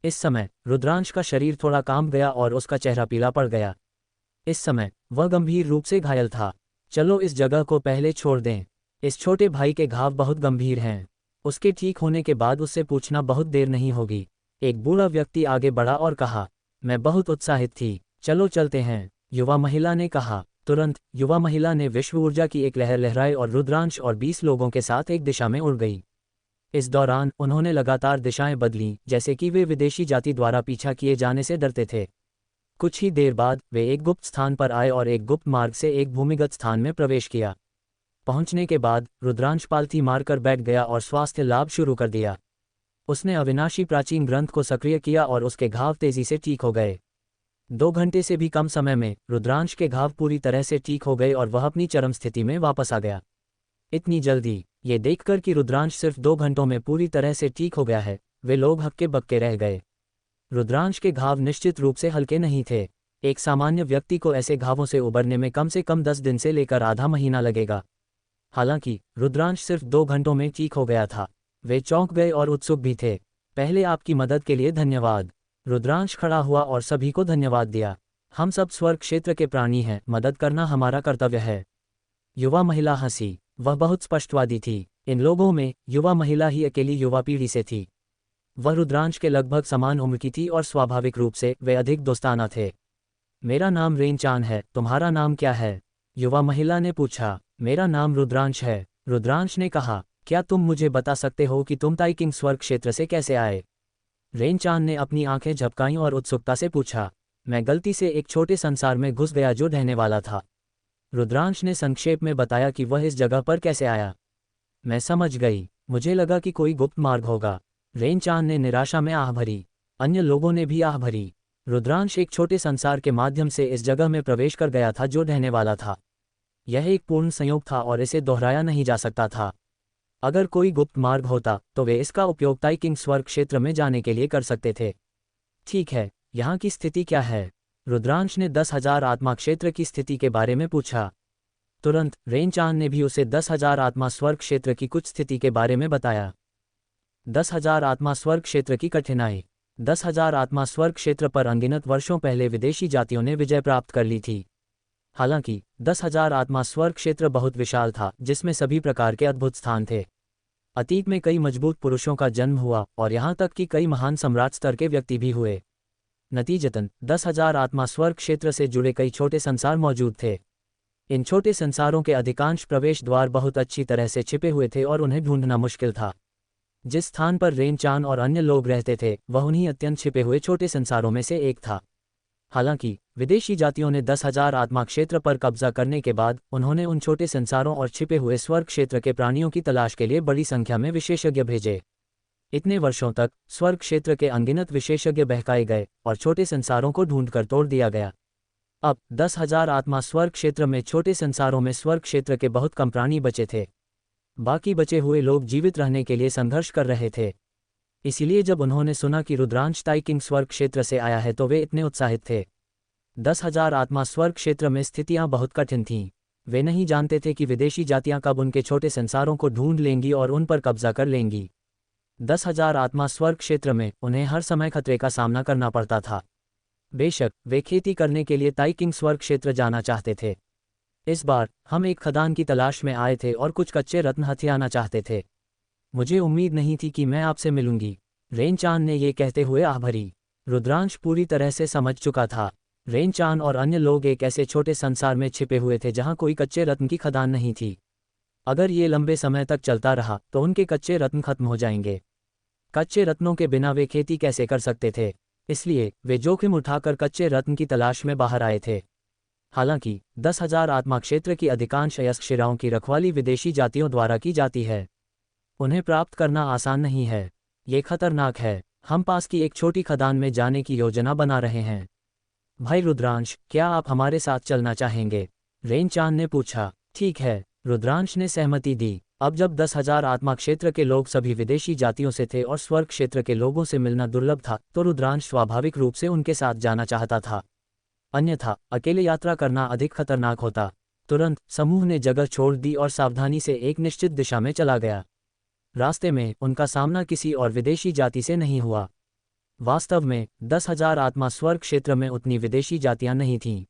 इस समय रुद्रांश का शरीर थोड़ा कांप गया और उसका चेहरा पीला पड़ गया। इस समय वह गंभीर रूप से घायल था। चलो इस जगह को पहले छोड़ दें। इस छोटे भाई के घाव बहुत गंभीर हैं। उसके ठीक होने के बाद उससे पूछना बहुत देर नहीं होगी। एक बूढ़ा व्यक्ति आगे बढ़ा और कहा, मैं बहुत उत्साहित थी। चलो चलते हैं, युवा महिला ने कहा। तुरंत युवा महिला ने विश्व ऊर्जा की एक लहर लहराई और रुद्रांश और 20 लोगों के साथ एक दिशा में उड़ गई। इस दौरान उन्होंने लगातार दिशाएं बदलीं, जैसे कि वे विदेशी जाति द्वारा पीछा किए जाने से डरते थे। कुछ ही देर बाद वे एक गुप्त स्थान पर आए और एक गुप्त मार्ग से एक भूमिगत स्थान में प्रवेश किया। पहुंचने के बाद रुद्रांश पालथी मारकर बैठ गया और स्वास्थ्य लाभ शुरू कर दिया। उसने अविनाशी प्राचीन ग्रंथ को सक्रिय किया और उसके घाव तेजी से ठीक हो गए। 2 घंटे से भी कम समय में रुद्रांश के घाव पूरी तरह से ठीक हो गए और वह अपनी चरम स्थिति में वापस आ गया। इतनी जल्दी? ये देखकर कि रुद्रांश सिर्फ 2 घंटों में पूरी तरह से ठीक हो गया है, वे लोग हक्के बक्के रह गए। रुद्रांश के घाव निश्चित रूप से हल्के नहीं थे। एक सामान्य व्यक्ति को ऐसे घावों से उबरने में कम से कम 10 दिन से लेकर आधा महीना लगेगा। हालांकि रुद्रांश सिर्फ 2 घंटों में ठीक हो गया था। वे चौंक गए और उत्सुक भी थे। पहले आपकी मदद के लिए धन्यवाद। रुद्रांश खड़ा हुआ और सभी को धन्यवाद दिया। हम सब स्वर्ग क्षेत्र के प्राणी हैं, मदद करना हमारा कर्तव्य है। युवा महिला हंसी। वह बहुत स्पष्टवादी थी। इन लोगों में युवा महिला ही अकेली युवा पीढ़ी से थी। वह रुद्रांश के लगभग समान उम्र की थी और स्वाभाविक रूप से वे अधिक दोस्ताना थे। मेरा नाम रेनचान है, तुम्हारा नाम क्या है? युवा महिला ने पूछा। मेरा नाम रुद्रांश है, रुद्रांश ने कहा। क्या तुम मुझे बता सकते हो कि तुम ताइकिंग स्वर्ग क्षेत्र से कैसे आए? रेनचान ने अपनी आंखें झपकाईं और उत्सुकता से पूछा। मैं गलती से एक छोटे संसार में घुस गया जो ढहने वाला था। रुद्रांश ने संक्षेप में बताया कि वह इस जगह पर कैसे आया। मैं समझ गई, मुझे लगा कि कोई गुप्त मार्ग होगा। रेनचान ने निराशा में आह भरी। अन्य लोगों ने भी आह भरी। रुद्रांश एक छोटे संसार के माध्यम से इस जगह में प्रवेश कर गया था जो ढहने वाला था। यह एक पूर्ण संयोग था और इसे दोहराया नहीं जा सकता था। अगर कोई गुप्त मार्ग होता तो वे इसका उपयोग ताइकिंग स्वर्ग क्षेत्र में जाने के लिए कर सकते थे। ठीक है, यहाँ की स्थिति क्या है? रुद्रांश ने 10,000 आत्मा क्षेत्र की स्थिति के बारे में पूछा। तुरंत रेनचान ने भी उसे 10,000 आत्मा स्वर्ग क्षेत्र की कुछ स्थिति के बारे में बताया। 10,000 आत्मा स्वर्ग क्षेत्र की कठिनाई। 10,000 आत्मा स्वर्ग क्षेत्र पर अनगिनत वर्षों पहले विदेशी जातियों ने विजय प्राप्त कर ली थी। हालांकि 10,000 आत्मा स्वर्ग क्षेत्र बहुत विशाल था, जिसमें सभी प्रकार के अद्भुत स्थान थे। अतीत में कई मजबूत पुरुषों का जन्म हुआ और यहाँ तक कि कई महान सम्राट स्तर के व्यक्ति भी हुए। नतीजतन 10,000 आत्मा स्वर्ग क्षेत्र से जुड़े कई छोटे संसार मौजूद थे। इन छोटे संसारों के अधिकांश प्रवेश द्वार बहुत अच्छी तरह से छिपे हुए थे और उन्हें ढूंढना मुश्किल था। जिस स्थान पर रेन-चान और अन्य लोग रहते थे वह उन्हीं अत्यंत छिपे हुए छोटे संसारों में से एक था। हालांकि विदेशी जातियों ने 10,000 आत्मा क्षेत्र पर कब्जा करने के बाद उन्होंने उन छोटे संसारों और छिपे हुए स्वर्ग क्षेत्र के प्राणियों की तलाश के लिए बड़ी संख्या में विशेषज्ञ भेजे। इतने वर्षों तक स्वर्ग क्षेत्र के अनगिनत विशेषज्ञ बहकाए गए और छोटे संसारों को ढूंढकर तोड़ दिया गया। अब 10,000 आत्मा स्वर्ग क्षेत्र में छोटे संसारों में स्वर्ग क्षेत्र के बहुत कम प्राणी बचे थे। बाकी बचे हुए लोग जीवित रहने के लिए संघर्ष कर रहे थे। इसलिए जब उन्होंने सुना कि रुद्रांश ताइकिंग स्वर्ग क्षेत्र से आया है तो वे इतने उत्साहित थे। 10,000 आत्मा स्वर्ग क्षेत्र में स्थितियां बहुत कठिन थीं। वे नहीं जानते थे कि विदेशी जातियां कब उनके छोटे संसारों को ढूंढ लेंगी और उन पर कब्जा कर लेंगी। 10,000 आत्मा स्वर्ग क्षेत्र में उन्हें हर समय खतरे का सामना करना पड़ता था। बेशक वे खेती करने के लिए ताइकिंग स्वर्ग क्षेत्र जाना चाहते थे। इस बार हम एक खदान की तलाश में आए थे और कुछ कच्चे रत्न हथियाना चाहते थे। मुझे उम्मीद नहीं थी कि मैं आपसे मिलूंगी, रेन-चान ने ये कहते हुए आह भरी। रुद्रांश पूरी तरह से समझ चुका था। रेन-चान और अन्य लोग एक ऐसे छोटे संसार में छिपे हुए थे जहां कोई कच्चे रत्न की खदान नहीं थी। अगर ये लंबे समय तक चलता रहा तो उनके कच्चे रत्न खत्म हो जाएंगे। कच्चे रत्नों के बिना वे खेती कैसे कर सकते थे? इसलिए वे जोखिम उठाकर कच्चे रत्न की तलाश में बाहर आए थे। हालांकि 10,000 आत्मा क्षेत्र की अधिकांश अयस्क शिराओं की रखवाली विदेशी जातियों द्वारा की जाती है। उन्हें प्राप्त करना आसान नहीं है। ये खतरनाक है। हम पास की एक छोटी खदान में जाने की योजना बना रहे हैं। भाई रुद्रांश, क्या आप हमारे साथ चलना चाहेंगे? रेन-चान ने पूछा। ठीक है, रुद्रांश ने सहमति दी। अब जब 10,000 आत्मा क्षेत्र के लोग सभी विदेशी जातियों से थे और स्वर्ग क्षेत्र के लोगों से मिलना दुर्लभ था तो रुद्रांश स्वाभाविक रूप से उनके साथ जाना चाहता था। अन्यथा अकेले यात्रा करना अधिक खतरनाक होता। तुरंत समूह ने जगह छोड़ दी और सावधानी से एक निश्चित दिशा में चला गया। रास्ते में उनका सामना किसी और विदेशी जाति से नहीं हुआ। वास्तव में 10,000 आत्मा स्वर्ग क्षेत्र में उतनी विदेशी जातियां नहीं थीं।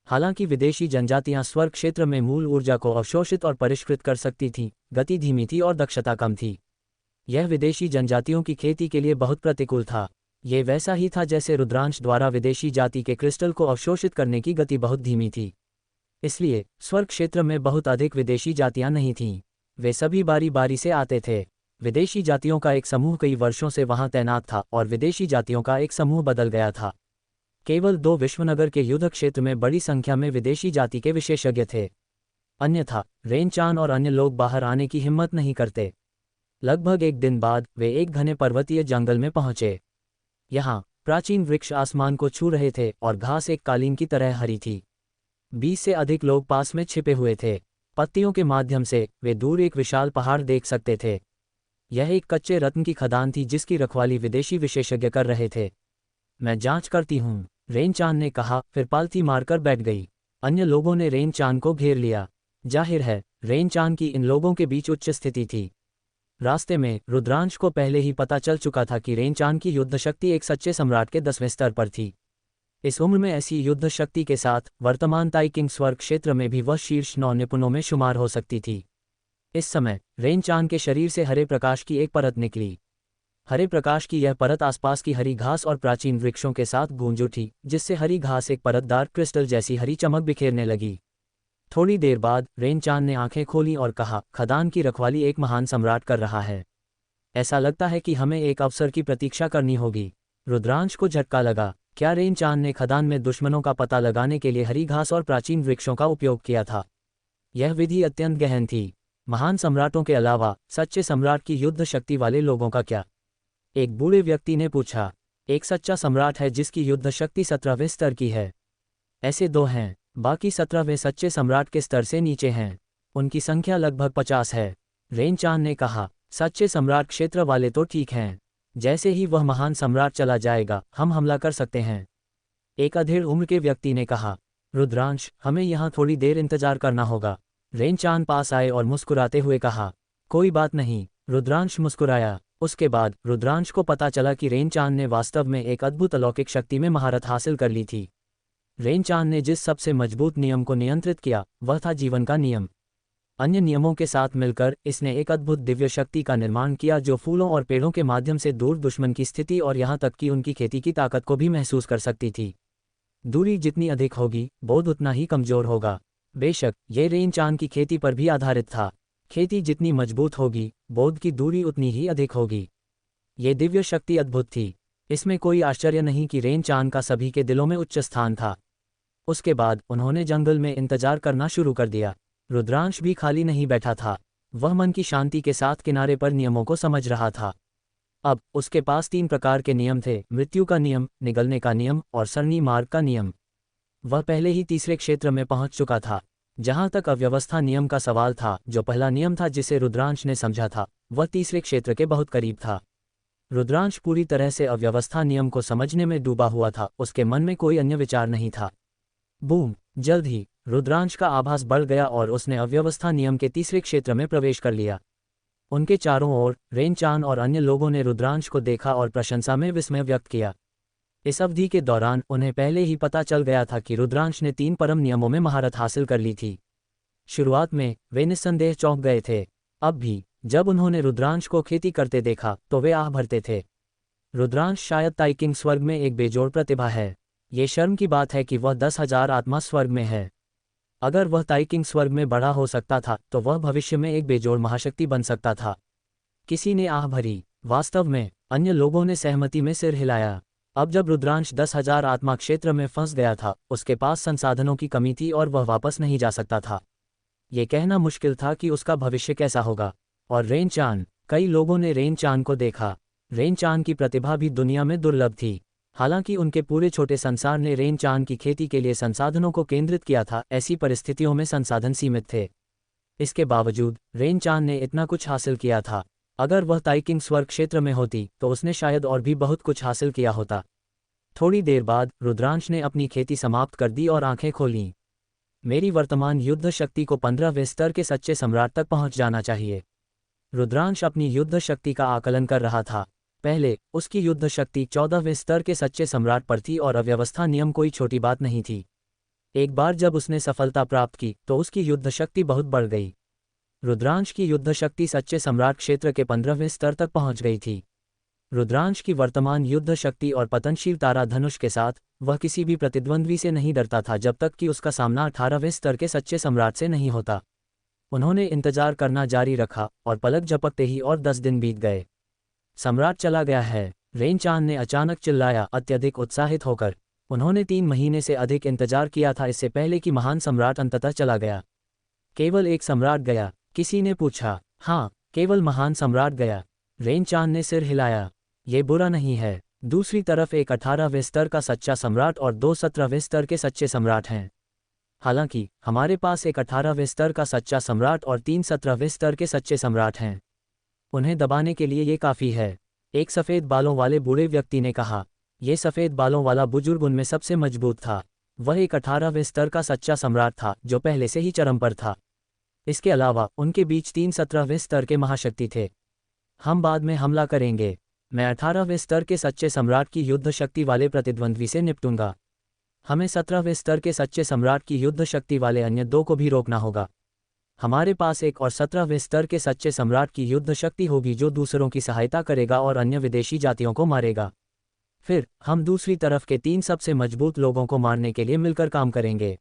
हालांकि विदेशी जनजातियां स्वर्ग क्षेत्र में मूल ऊर्जा को अवशोषित और परिष्कृत कर सकती थीं, गति धीमी थी और दक्षता कम थी। यह विदेशी जनजातियों की खेती के लिए बहुत प्रतिकूल था। ये वैसा ही था जैसे रुद्रांश द्वारा विदेशी जाति के क्रिस्टल को अवशोषित करने की गति बहुत धीमी थी। इसलिए स्वर्ग क्षेत्र में बहुत अधिक विदेशी जातियां नहीं थीं। वे सभी बारी बारी से आते थे। विदेशी जातियों का एक समूह कई वर्षों से वहां तैनात था और विदेशी जातियों का एक समूह बदल गया था। केवल 2 विश्वनगर के युद्ध क्षेत्र में बड़ी संख्या में विदेशी जाति के विशेषज्ञ थे। अन्यथा रेन-चान और अन्य लोग बाहर आने की हिम्मत नहीं करते। लगभग एक दिन बाद वे एक घने पर्वतीय जंगल में पहुंचे। यहाँ प्राचीन वृक्ष आसमान को छू रहे थे और घास एक कालीन की तरह हरी थी। 20 से अधिक लोग पास में छिपे हुए थे। पत्तियों के माध्यम से वे दूर एक विशाल पहाड़ देख सकते थे। यह एक कच्चे रत्न की खदान थी जिसकी रखवाली विदेशी विशेषज्ञ कर रहे थे। मैं जांच करती हूँ, रेन-चान ने कहा, फिर पालथी मारकर बैठ गई। अन्य लोगों ने रेन-चान को घेर लिया। जाहिर है रेन-चान की इन लोगों के बीच उच्च स्थिति थी। रास्ते में रुद्रांश को पहले ही पता चल चुका था कि रेन-चान की युद्ध शक्ति एक सच्चे सम्राट के 10वें स्तर पर थी। इस उम्र में ऐसी युद्ध शक्ति के साथ वर्तमान ताइकिंग स्वर्ग क्षेत्र में भी वह शीर्ष 9 निपुणों में शुमार हो सकती थी। इस समय रेन-चान के शरीर से हरे प्रकाश की एक परत निकली। हरे प्रकाश की यह परत आसपास की हरी घास और प्राचीन वृक्षों के साथ गूंज उठी, जिससे हरी घास एक परतदार क्रिस्टल जैसी हरी चमक बिखेरने लगी। थोड़ी देर बाद रेन-चान ने आंखें खोलीं और कहा, खदान की रखवाली एक महान सम्राट कर रहा है। ऐसा लगता है कि हमें एक अवसर की प्रतीक्षा करनी होगी। रुद्रांश को झटका लगा। क्या रेन-चान ने खदान में दुश्मनों का पता लगाने के लिए हरी घास और प्राचीन वृक्षों का उपयोग किया था? यह विधि अत्यंत गहन थी। महान सम्राटों के अलावा सच्चे सम्राट की युद्ध शक्ति वाले लोगों का क्या? एक बूढ़े व्यक्ति ने पूछा। एक सच्चा सम्राट है जिसकी युद्ध शक्ति 17वें स्तर की है। ऐसे 2 हैं, बाकी 17वें सच्चे सम्राट के स्तर से नीचे हैं। उनकी संख्या लगभग 50 है। रेन-चान ने कहा, सच्चे सम्राट क्षेत्र वाले तो ठीक हैं। जैसे ही वह महान सम्राट चला जाएगा हम हमला कर सकते हैं। एक अधेड़ उम्र के व्यक्ति ने कहा। रुद्रांश, हमें यहाँ थोड़ी देर इंतजार करना होगा। रेन-चान पास आए और मुस्कुराते हुए कहा। कोई बात नहीं। रुद्रांश मुस्कुराया। उसके बाद रुद्रांश को पता चला कि रेन-चान ने वास्तव में एक अद्भुत अलौकिक शक्ति में महारत हासिल कर ली थी। रेन-चान ने जिस सबसे मजबूत नियम को नियंत्रित किया वह था जीवन का नियम। अन्य नियमों के साथ मिलकर इसने एक अद्भुत दिव्य शक्ति का निर्माण किया जो फूलों और पेड़ों के माध्यम से दूर दुश्मन की स्थिति और यहाँ तक कि उनकी खेती की ताकत को भी महसूस कर सकती थी। दूरी जितनी अधिक होगी बोध उतना ही कमजोर होगा। बेशक ये रेन-चान की खेती पर भी आधारित था। खेती जितनी मजबूत होगी बोध की दूरी उतनी ही अधिक होगी। ये दिव्य शक्ति अद्भुत थी। इसमें कोई आश्चर्य नहीं कि रेन-चान का सभी के दिलों में उच्च स्थान था। उसके बाद उन्होंने जंगल में इंतजार करना शुरू कर दिया। रुद्रांश भी खाली नहीं बैठा था। वह मन की शांति के साथ किनारे पर नियमों को समझ रहा था। अब उसके पास 3 प्रकार के नियम थे, मृत्यु का नियम, निगलने का नियम और सरनी मार्ग का नियम। वह पहले ही तीसरे क्षेत्र में पहुंच चुका था। जहां तक अव्यवस्था नियम का सवाल था, जो पहला नियम था जिसे रुद्रांश ने समझा था, वह तीसरे क्षेत्र के बहुत करीब था। रुद्रांश पूरी तरह से अव्यवस्था नियम को समझने में डूबा हुआ था। उसके मन में कोई अन्य विचार नहीं था। बूम! जल्द ही रुद्रांश का आभास बढ़ गया और उसने अव्यवस्था नियम के तीसरे क्षेत्र में प्रवेश कर लिया। उनके चारों ओर रेन-चान और अन्य लोगों ने रुद्रांश को देखा और प्रशंसा में विस्मय व्यक्त किया। इस अवधि के दौरान उन्हें पहले ही पता चल गया था कि रुद्रांश ने 3 परम नियमों में महारत हासिल कर ली थी। शुरुआत में वे निस्संदेह चौंक गए थे। अब भी जब उन्होंने रुद्रांश को खेती करते देखा तो वे आह भरते थे। रुद्रांश शायद ताइकिंग स्वर्ग में एक बेजोड़ प्रतिभा है। ये शर्म की बात है कि वह 10,000 आत्मा स्वर्ग में है। अगर वह ताइकिंग स्वर्ग में बड़ा हो सकता था तो वह भविष्य में एक बेजोड़ महाशक्ति बन सकता था। किसी ने आह भरी। वास्तव में अन्य लोगों ने सहमति में सिर हिलाया। अब जब रुद्रांश 10,000 आत्मा क्षेत्र में फंस गया था, उसके पास संसाधनों की कमी थी और वह वापस नहीं जा सकता था। ये कहना मुश्किल था कि उसका भविष्य कैसा होगा। और रेन-चान, कई लोगों ने रेन-चान को देखा। रेन-चान की प्रतिभा भी दुनिया में दुर्लभ थी। हालांकि उनके पूरे छोटे संसार ने रेन-चान की खेती के लिए संसाधनों को केंद्रित किया था, ऐसी परिस्थितियों में संसाधन सीमित थे। इसके बावजूद रेन-चान ने इतना कुछ हासिल किया था। अगर वह ताइकिंग स्वर्ग क्षेत्र में होती तो उसने शायद और भी बहुत कुछ हासिल किया होता। थोड़ी देर बाद रुद्रांश ने अपनी खेती समाप्त कर दी और आंखें खोलीं। मेरी वर्तमान युद्ध शक्ति को 15वें स्तर के सच्चे सम्राट तक पहुंच जाना चाहिए। रुद्रांश अपनी युद्ध शक्ति का आकलन कर रहा था। पहले उसकी युद्ध शक्ति 14वें स्तर के सच्चे सम्राट पर थी और अव्यवस्था नियम कोई छोटी बात नहीं थी। एक बार जब उसने सफलता प्राप्त की तो उसकी युद्ध शक्ति बहुत बढ़ गई। रुद्रांश की युद्ध शक्ति सच्चे सम्राट क्षेत्र के 15वें स्तर तक पहुंच गई थी। रुद्रांश की वर्तमान युद्ध शक्ति और पतनशील तारा धनुष के साथ वह किसी भी प्रतिद्वंद्वी से नहीं डरता था जब तक कि उसका सामना 18वें स्तर के सच्चे सम्राट से नहीं होता। उन्होंने इंतजार करना जारी रखा और पलक झपकते ही और 10 दिन बीत गए। सम्राट चला गया है, रेन-चान ने अचानक चिल्लाया, अत्यधिक उत्साहित होकर। उन्होंने 3 महीने से अधिक इंतजार किया था इससे पहले कि महान सम्राट अंततः चला गया। केवल एक सम्राट गया? किसी ने पूछा। हाँ, केवल महान सम्राट गया। रेन-चान ने सिर हिलाया। ये बुरा नहीं है। दूसरी तरफ एक 18वें स्तर का सच्चा सम्राट और 2 17वें स्तर के सच्चे सम्राट हैं। हालांकि हमारे पास एक 18वें स्तर का सच्चा सम्राट और 3 17वें स्तर के सच्चे सम्राट हैं। उन्हें दबाने के लिए ये काफ़ी है, एक सफ़ेद बालों वाले बूढ़े व्यक्ति ने कहा। ये सफ़ेद बालों वाला बुजुर्ग उनमें सबसे मजबूत था। वह एक 18वें स्तर का सच्चा सम्राट था जो पहले से ही चरम पर था। इसके अलावा उनके बीच 3 17वें स्तर के महाशक्ति थे। हम बाद में हमला करेंगे। मैं 18वें स्तर के सच्चे सम्राट की युद्ध शक्ति वाले प्रतिद्वंद्वी से निपटूंगा। हमें 17वें स्तर के सच्चे सम्राट की युद्ध शक्ति वाले अन्य 2 को भी रोकना होगा। हमारे पास एक और 17वें स्तर के सच्चे सम्राट की युद्ध शक्ति होगी जो दूसरों की सहायता करेगा और अन्य विदेशी जातियों को मारेगा। फिर हम दूसरी तरफ के 3 सबसे मजबूत लोगों को मारने के लिए मिलकर काम करेंगे।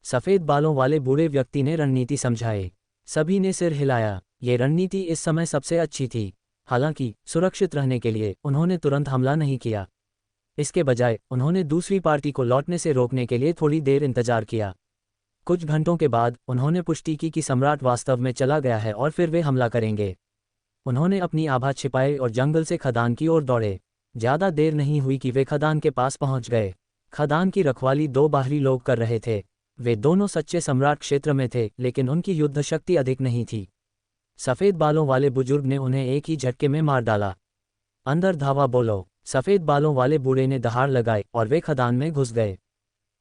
सफ़ेद बालों वाले बूढ़े व्यक्ति ने रणनीति समझाई। सभी ने सिर हिलाया। ये रणनीति इस समय सबसे अच्छी थी। हालांकि सुरक्षित रहने के लिए उन्होंने तुरंत हमला नहीं किया। इसके बजाय उन्होंने दूसरी पार्टी को लौटने से रोकने के लिए थोड़ी देर इंतजार किया। कुछ घंटों के बाद उन्होंने पुष्टि की कि सम्राट वास्तव में चला गया है और फिर वे हमला करेंगे। उन्होंने अपनी आभा छिपाई और जंगल से खदान की ओर दौड़े। ज़्यादा देर नहीं हुई कि वे खदान के पास पहुंच गए। खदान की रखवाली 2 बाहरी लोग कर रहे थे। वे दोनों सच्चे सम्राट क्षेत्र में थे, लेकिन उनकी युद्ध शक्ति अधिक नहीं थी। सफ़ेद बालों वाले बुजुर्ग ने उन्हें एक ही झटके में मार डाला। अंदर धावा बोलो। सफ़ेद बालों वाले बूढ़े ने दहाड़ लगाई और वे खदान में घुस गए।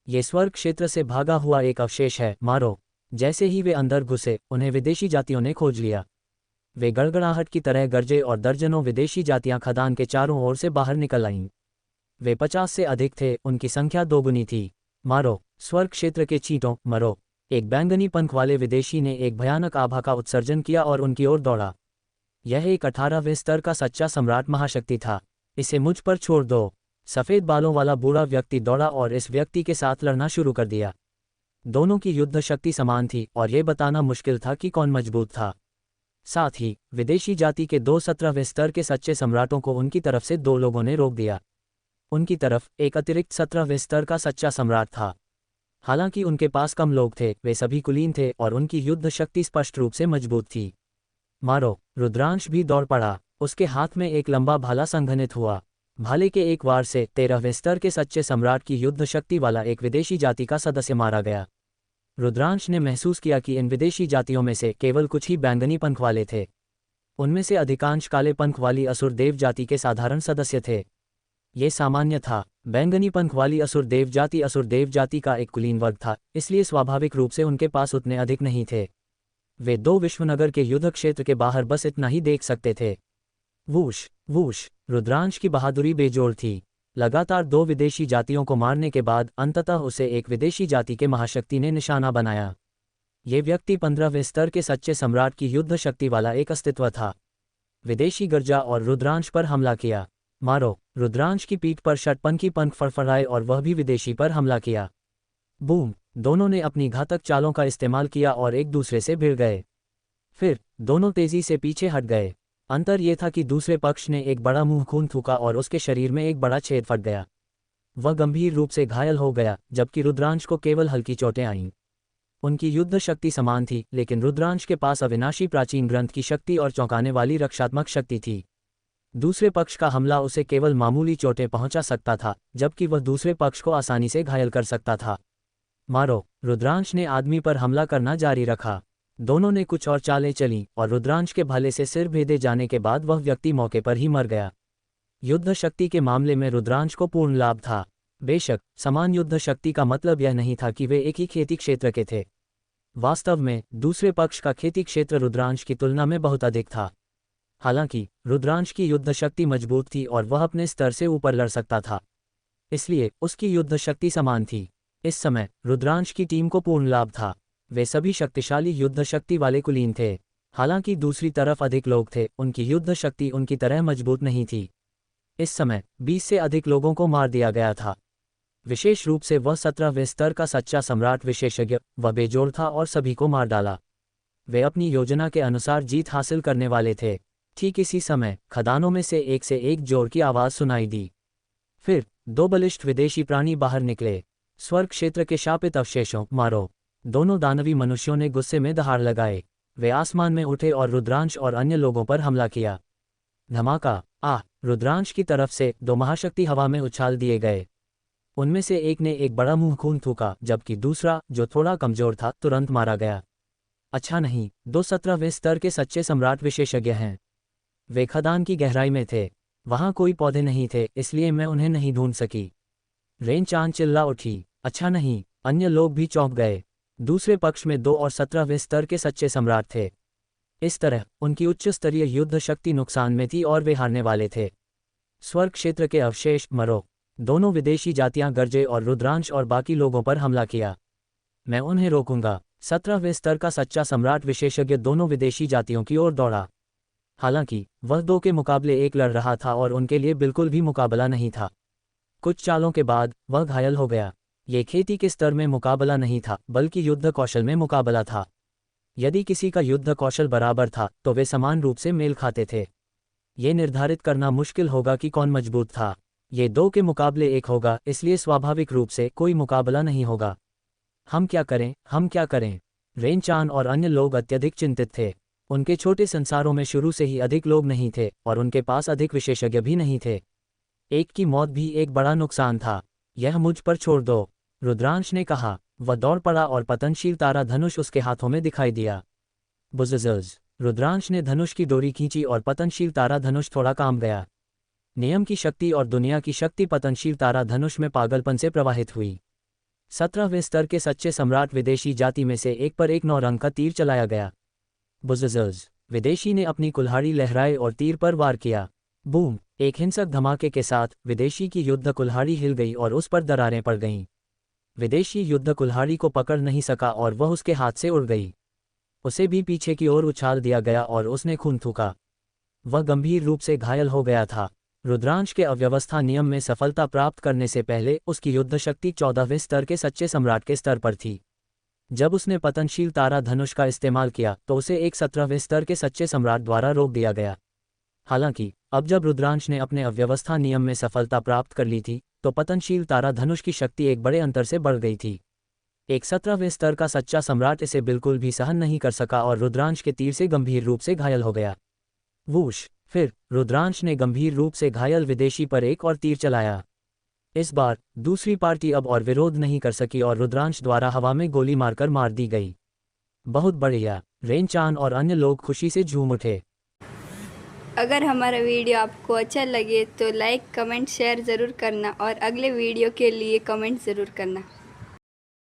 ये स्वर्ग क्षेत्र से भागा हुआ एक अवशेष है, मारो। जैसे ही वे अंदर घुसे उन्हें विदेशी जातियों ने खोज लिया। वे गड़गड़ाहट की तरह गरजे और दर्जनों विदेशी जातियां खदान के चारों ओर से बाहर निकल आईं। वे 50 से अधिक थे, उनकी संख्या दोगुनी थी। मारो, स्वर्ग क्षेत्र के चींटों, मरो। एक बैंगनी पंख वाले विदेशी ने एक भयानक आभा का उत्सर्जन किया और उनकी ओर दौड़ा। यह एक 18वें स्तर का सच्चा सम्राट महाशक्ति था। इसे मुझ पर छोड़ दो। सफ़ेद बालों वाला बूढ़ा व्यक्ति दौड़ा और इस व्यक्ति के साथ लड़ना शुरू कर दिया। दोनों की युद्ध शक्ति समान थी और यह बताना मुश्किल था कि कौन मजबूत था। साथ ही विदेशी जाति के 17वें स्तर के सच्चे सम्राटों को उनकी तरफ से 2 लोगों ने रोक दिया। उनकी तरफ एक अतिरिक्त 17वें स्तर का सच्चा सम्राट था। हालांकि उनके पास कम लोग थे, वे सभी कुलीन थे और उनकी युद्ध शक्ति स्पष्ट रूप से मजबूत थी। मारो, रुद्रांश भी दौड़ पड़ा। उसके हाथ में एक लंबा भाला संघनित हुआ। भाले के एक वार से 13वें स्तर के सच्चे सम्राट की युद्ध शक्ति वाला एक विदेशी जाति का सदस्य मारा गया। रुद्रांश ने महसूस किया कि इन विदेशी जातियों में से केवल कुछ ही बैंगनी पंख वाले थे। उनमें से अधिकांश काले पंख वाली असुर देव जाति के साधारण सदस्य थे। ये सामान्य था। बैंगनी पंख वाली असुर देव जाति का एक कुलीन वर्ग था, इसलिए स्वाभाविक रूप से उनके पास उतने अधिक नहीं थे। वे 2 विश्वनगर के युद्ध क्षेत्र के बाहर बस इतना ही देख सकते थे। वूश वूश, रुद्रांश की बहादुरी बेजोड़ थी। लगातार 2 विदेशी जातियों को मारने के बाद अंततः उसे एक विदेशी जाति के महाशक्ति ने निशाना बनाया। ये व्यक्ति 15वें स्तर के सच्चे सम्राट की युद्ध शक्ति वाला एक अस्तित्व था। विदेशी गर्जा और रुद्रांश पर हमला किया। मारो, रुद्रांश की पीठ पर षटपंखी पंख फड़फड़ाए और वह भी विदेशी पर हमला किया। बूम, दोनों ने अपनी घातक चालों का इस्तेमाल किया और एक दूसरे से भिड़ गए। फिर दोनों तेजी से पीछे हट गए। अंतर यह था कि दूसरे पक्ष ने एक बड़ा मुंह खून थूका और उसके शरीर में एक बड़ा छेद फट गया। वह गंभीर रूप से घायल हो गया, जबकि रुद्रांश को केवल हल्की चोटें आईं। उनकी युद्ध शक्ति समान थी, लेकिन रुद्रांश के पास अविनाशी प्राचीन ग्रंथ की शक्ति और चौंकाने वाली रक्षात्मक शक्ति थी। दूसरे पक्ष का हमला उसे केवल मामूली चोटें पहुंचा सकता था, जबकि वह दूसरे पक्ष को आसानी से घायल कर सकता था। मारो, रुद्रांश ने आदमी पर हमला करना जारी रखा। दोनों ने कुछ और चालें चलीं और रुद्रांश के भाले से सिर भेदे जाने के बाद वह व्यक्ति मौके पर ही मर गया। युद्ध शक्ति के मामले में रुद्रांश को पूर्ण लाभ था। बेशक समान युद्ध शक्ति का मतलब यह नहीं था कि वे एक ही खेती क्षेत्र के थे। वास्तव में दूसरे पक्ष का खेती क्षेत्र रुद्रांश की तुलना में बहुत अधिक था। हालांकि रुद्रांश की युद्ध शक्ति मजबूत थी और वह अपने स्तर से ऊपर लड़ सकता था, इसलिए उसकी युद्ध शक्ति समान थी। इस समय रुद्रांश की टीम को पूर्ण लाभ था। वे सभी शक्तिशाली युद्ध शक्ति वाले कुलीन थे। हालांकि दूसरी तरफ अधिक लोग थे, उनकी युद्ध शक्ति उनकी तरह मजबूत नहीं थी। इस समय 20 से अधिक लोगों को मार दिया गया था। विशेष रूप से वह 17वें स्तर का सच्चा सम्राट विशेषज्ञ, वह बेजोड़ था और सभी को मार डाला। वे अपनी योजना के अनुसार जीत हासिल करने वाले थे। ठीक इसी समय खदानों में से एक जोर की आवाज़ सुनाई दी। फिर 2 बलिष्ठ विदेशी प्राणी बाहर निकले। स्वर्ग क्षेत्र के शापित अवशेषों, मारो। दोनों दानवी मनुष्यों ने गुस्से में दहाड़ लगाए। वे आसमान में उठे और रुद्रांश और अन्य लोगों पर हमला किया। धमाका, रुद्रांश की तरफ से 2 महाशक्ति हवा में उछाल दिए गए। उनमें से एक ने एक बड़ा मुंह खून थूका, जबकि दूसरा, जो थोड़ा कमजोर था, तुरंत मारा गया। अच्छा नहीं, 2 17वें स्तर के सच्चे सम्राट विशेषज्ञ हैं। वे खदान की गहराई में थे। वहां कोई पौधे नहीं थे, इसलिए मैं उन्हें नहीं ढूंढ सकी। रेन चांद चिल्ला उठी। अच्छा नहीं, अन्य लोग भी चौंक गए। दूसरे पक्ष में 2 और 17वें स्तर के सच्चे सम्राट थे। इस तरह उनकी उच्च स्तरीय युद्ध शक्ति नुकसान में थी और वे हारने वाले थे। स्वर्ग क्षेत्र के अवशेष, मरो। दोनों विदेशी जातियां गरजे और रुद्रांश और बाकी लोगों पर हमला किया। मैं उन्हें रोकूंगा। 17वें स्तर का सच्चा सम्राट विशेषज्ञ दोनों विदेशी जातियों की ओर दौड़ा। हालांकि वह 2 के मुकाबले 1 लड़ रहा था और उनके लिए बिल्कुल भी मुकाबला नहीं था। कुछ चालों के बाद वह घायल हो गया। ये खेती के स्तर में मुकाबला नहीं था, बल्कि युद्ध कौशल में मुकाबला था। यदि किसी का युद्ध कौशल बराबर था तो वे समान रूप से मेल खाते थे। ये निर्धारित करना मुश्किल होगा कि कौन मजबूत था। ये 2 के मुकाबले 1 होगा, इसलिए स्वाभाविक रूप से कोई मुकाबला नहीं होगा। हम क्या करें? रेन चान और अन्य लोग अत्यधिक चिंतित थे। उनके छोटे संसारों में शुरू से ही अधिक लोग नहीं थे और उनके पास अधिक विशेषज्ञ भी नहीं थे। एक की मौत भी एक बड़ा नुकसान था। यह मुझ पर छोड़ दो, रुद्रांश ने कहा। वह दौड़ पड़ा और पतनशील तारा धनुष उसके हाथों में दिखाई दिया। बुज़ज़, रुद्रांश ने धनुष की डोरी खींची और पतनशील तारा धनुष थोड़ा काम गया। नियम की शक्ति और दुनिया की शक्ति पतनशील तारा धनुष में पागलपन से प्रवाहित हुई। 17वें स्तर के सच्चे सम्राट विदेशी जाति में से एक पर एक 9 रंग का तीर चलाया गया। बुज़ज़, विदेशी ने अपनी कुल्हाड़ी लहराए और तीर पर वार किया। बूम, एक हिंसक धमाके के साथ विदेशी की युद्ध कुल्हाड़ी हिल गई और उस पर दरारें पड़ गईं। विदेशी युद्ध कुल्हाड़ी को पकड़ नहीं सका और वह उसके हाथ से उड़ गई। उसे भी पीछे की ओर उछाल दिया गया और उसने खून थूका। वह गंभीर रूप से घायल हो गया था। रुद्रांश के अव्यवस्था नियम में सफलता प्राप्त करने से पहले उसकी युद्ध शक्ति 14वें स्तर के सच्चे सम्राट के स्तर पर थी। जब उसने पतनशील तारा धनुष का इस्तेमाल किया तो उसे एक 17वें स्तर के सच्चे सम्राट द्वारा रोक दिया गया। हालांकि अब जब रुद्रांश ने अपने अव्यवस्था नियम में सफलता प्राप्त कर ली थी तो पतनशील तारा धनुष की शक्ति एक बड़े अंतर से बढ़ गई थी। एक 17वें स्तर का सच्चा सम्राट इसे बिल्कुल भी सहन नहीं कर सका और रुद्रांश के तीर से गंभीर रूप से घायल हो गया। वूश! फिर रुद्रांश ने गंभीर रूप से घायल विदेशी पर एक और तीर चलाया। इस बार दूसरी पार्टी अब और विरोध नहीं कर सकी और रुद्रांश द्वारा हवा में गोली मारकर मार दी गई। बहुत बढ़िया! रेन-चान और अन्य लोग खुशी से झूम उठे। अगर हमारा वीडियो आपको अच्छा लगे तो लाइक कमेंट शेयर ज़रूर करना और अगले वीडियो के लिए कमेंट ज़रूर करना।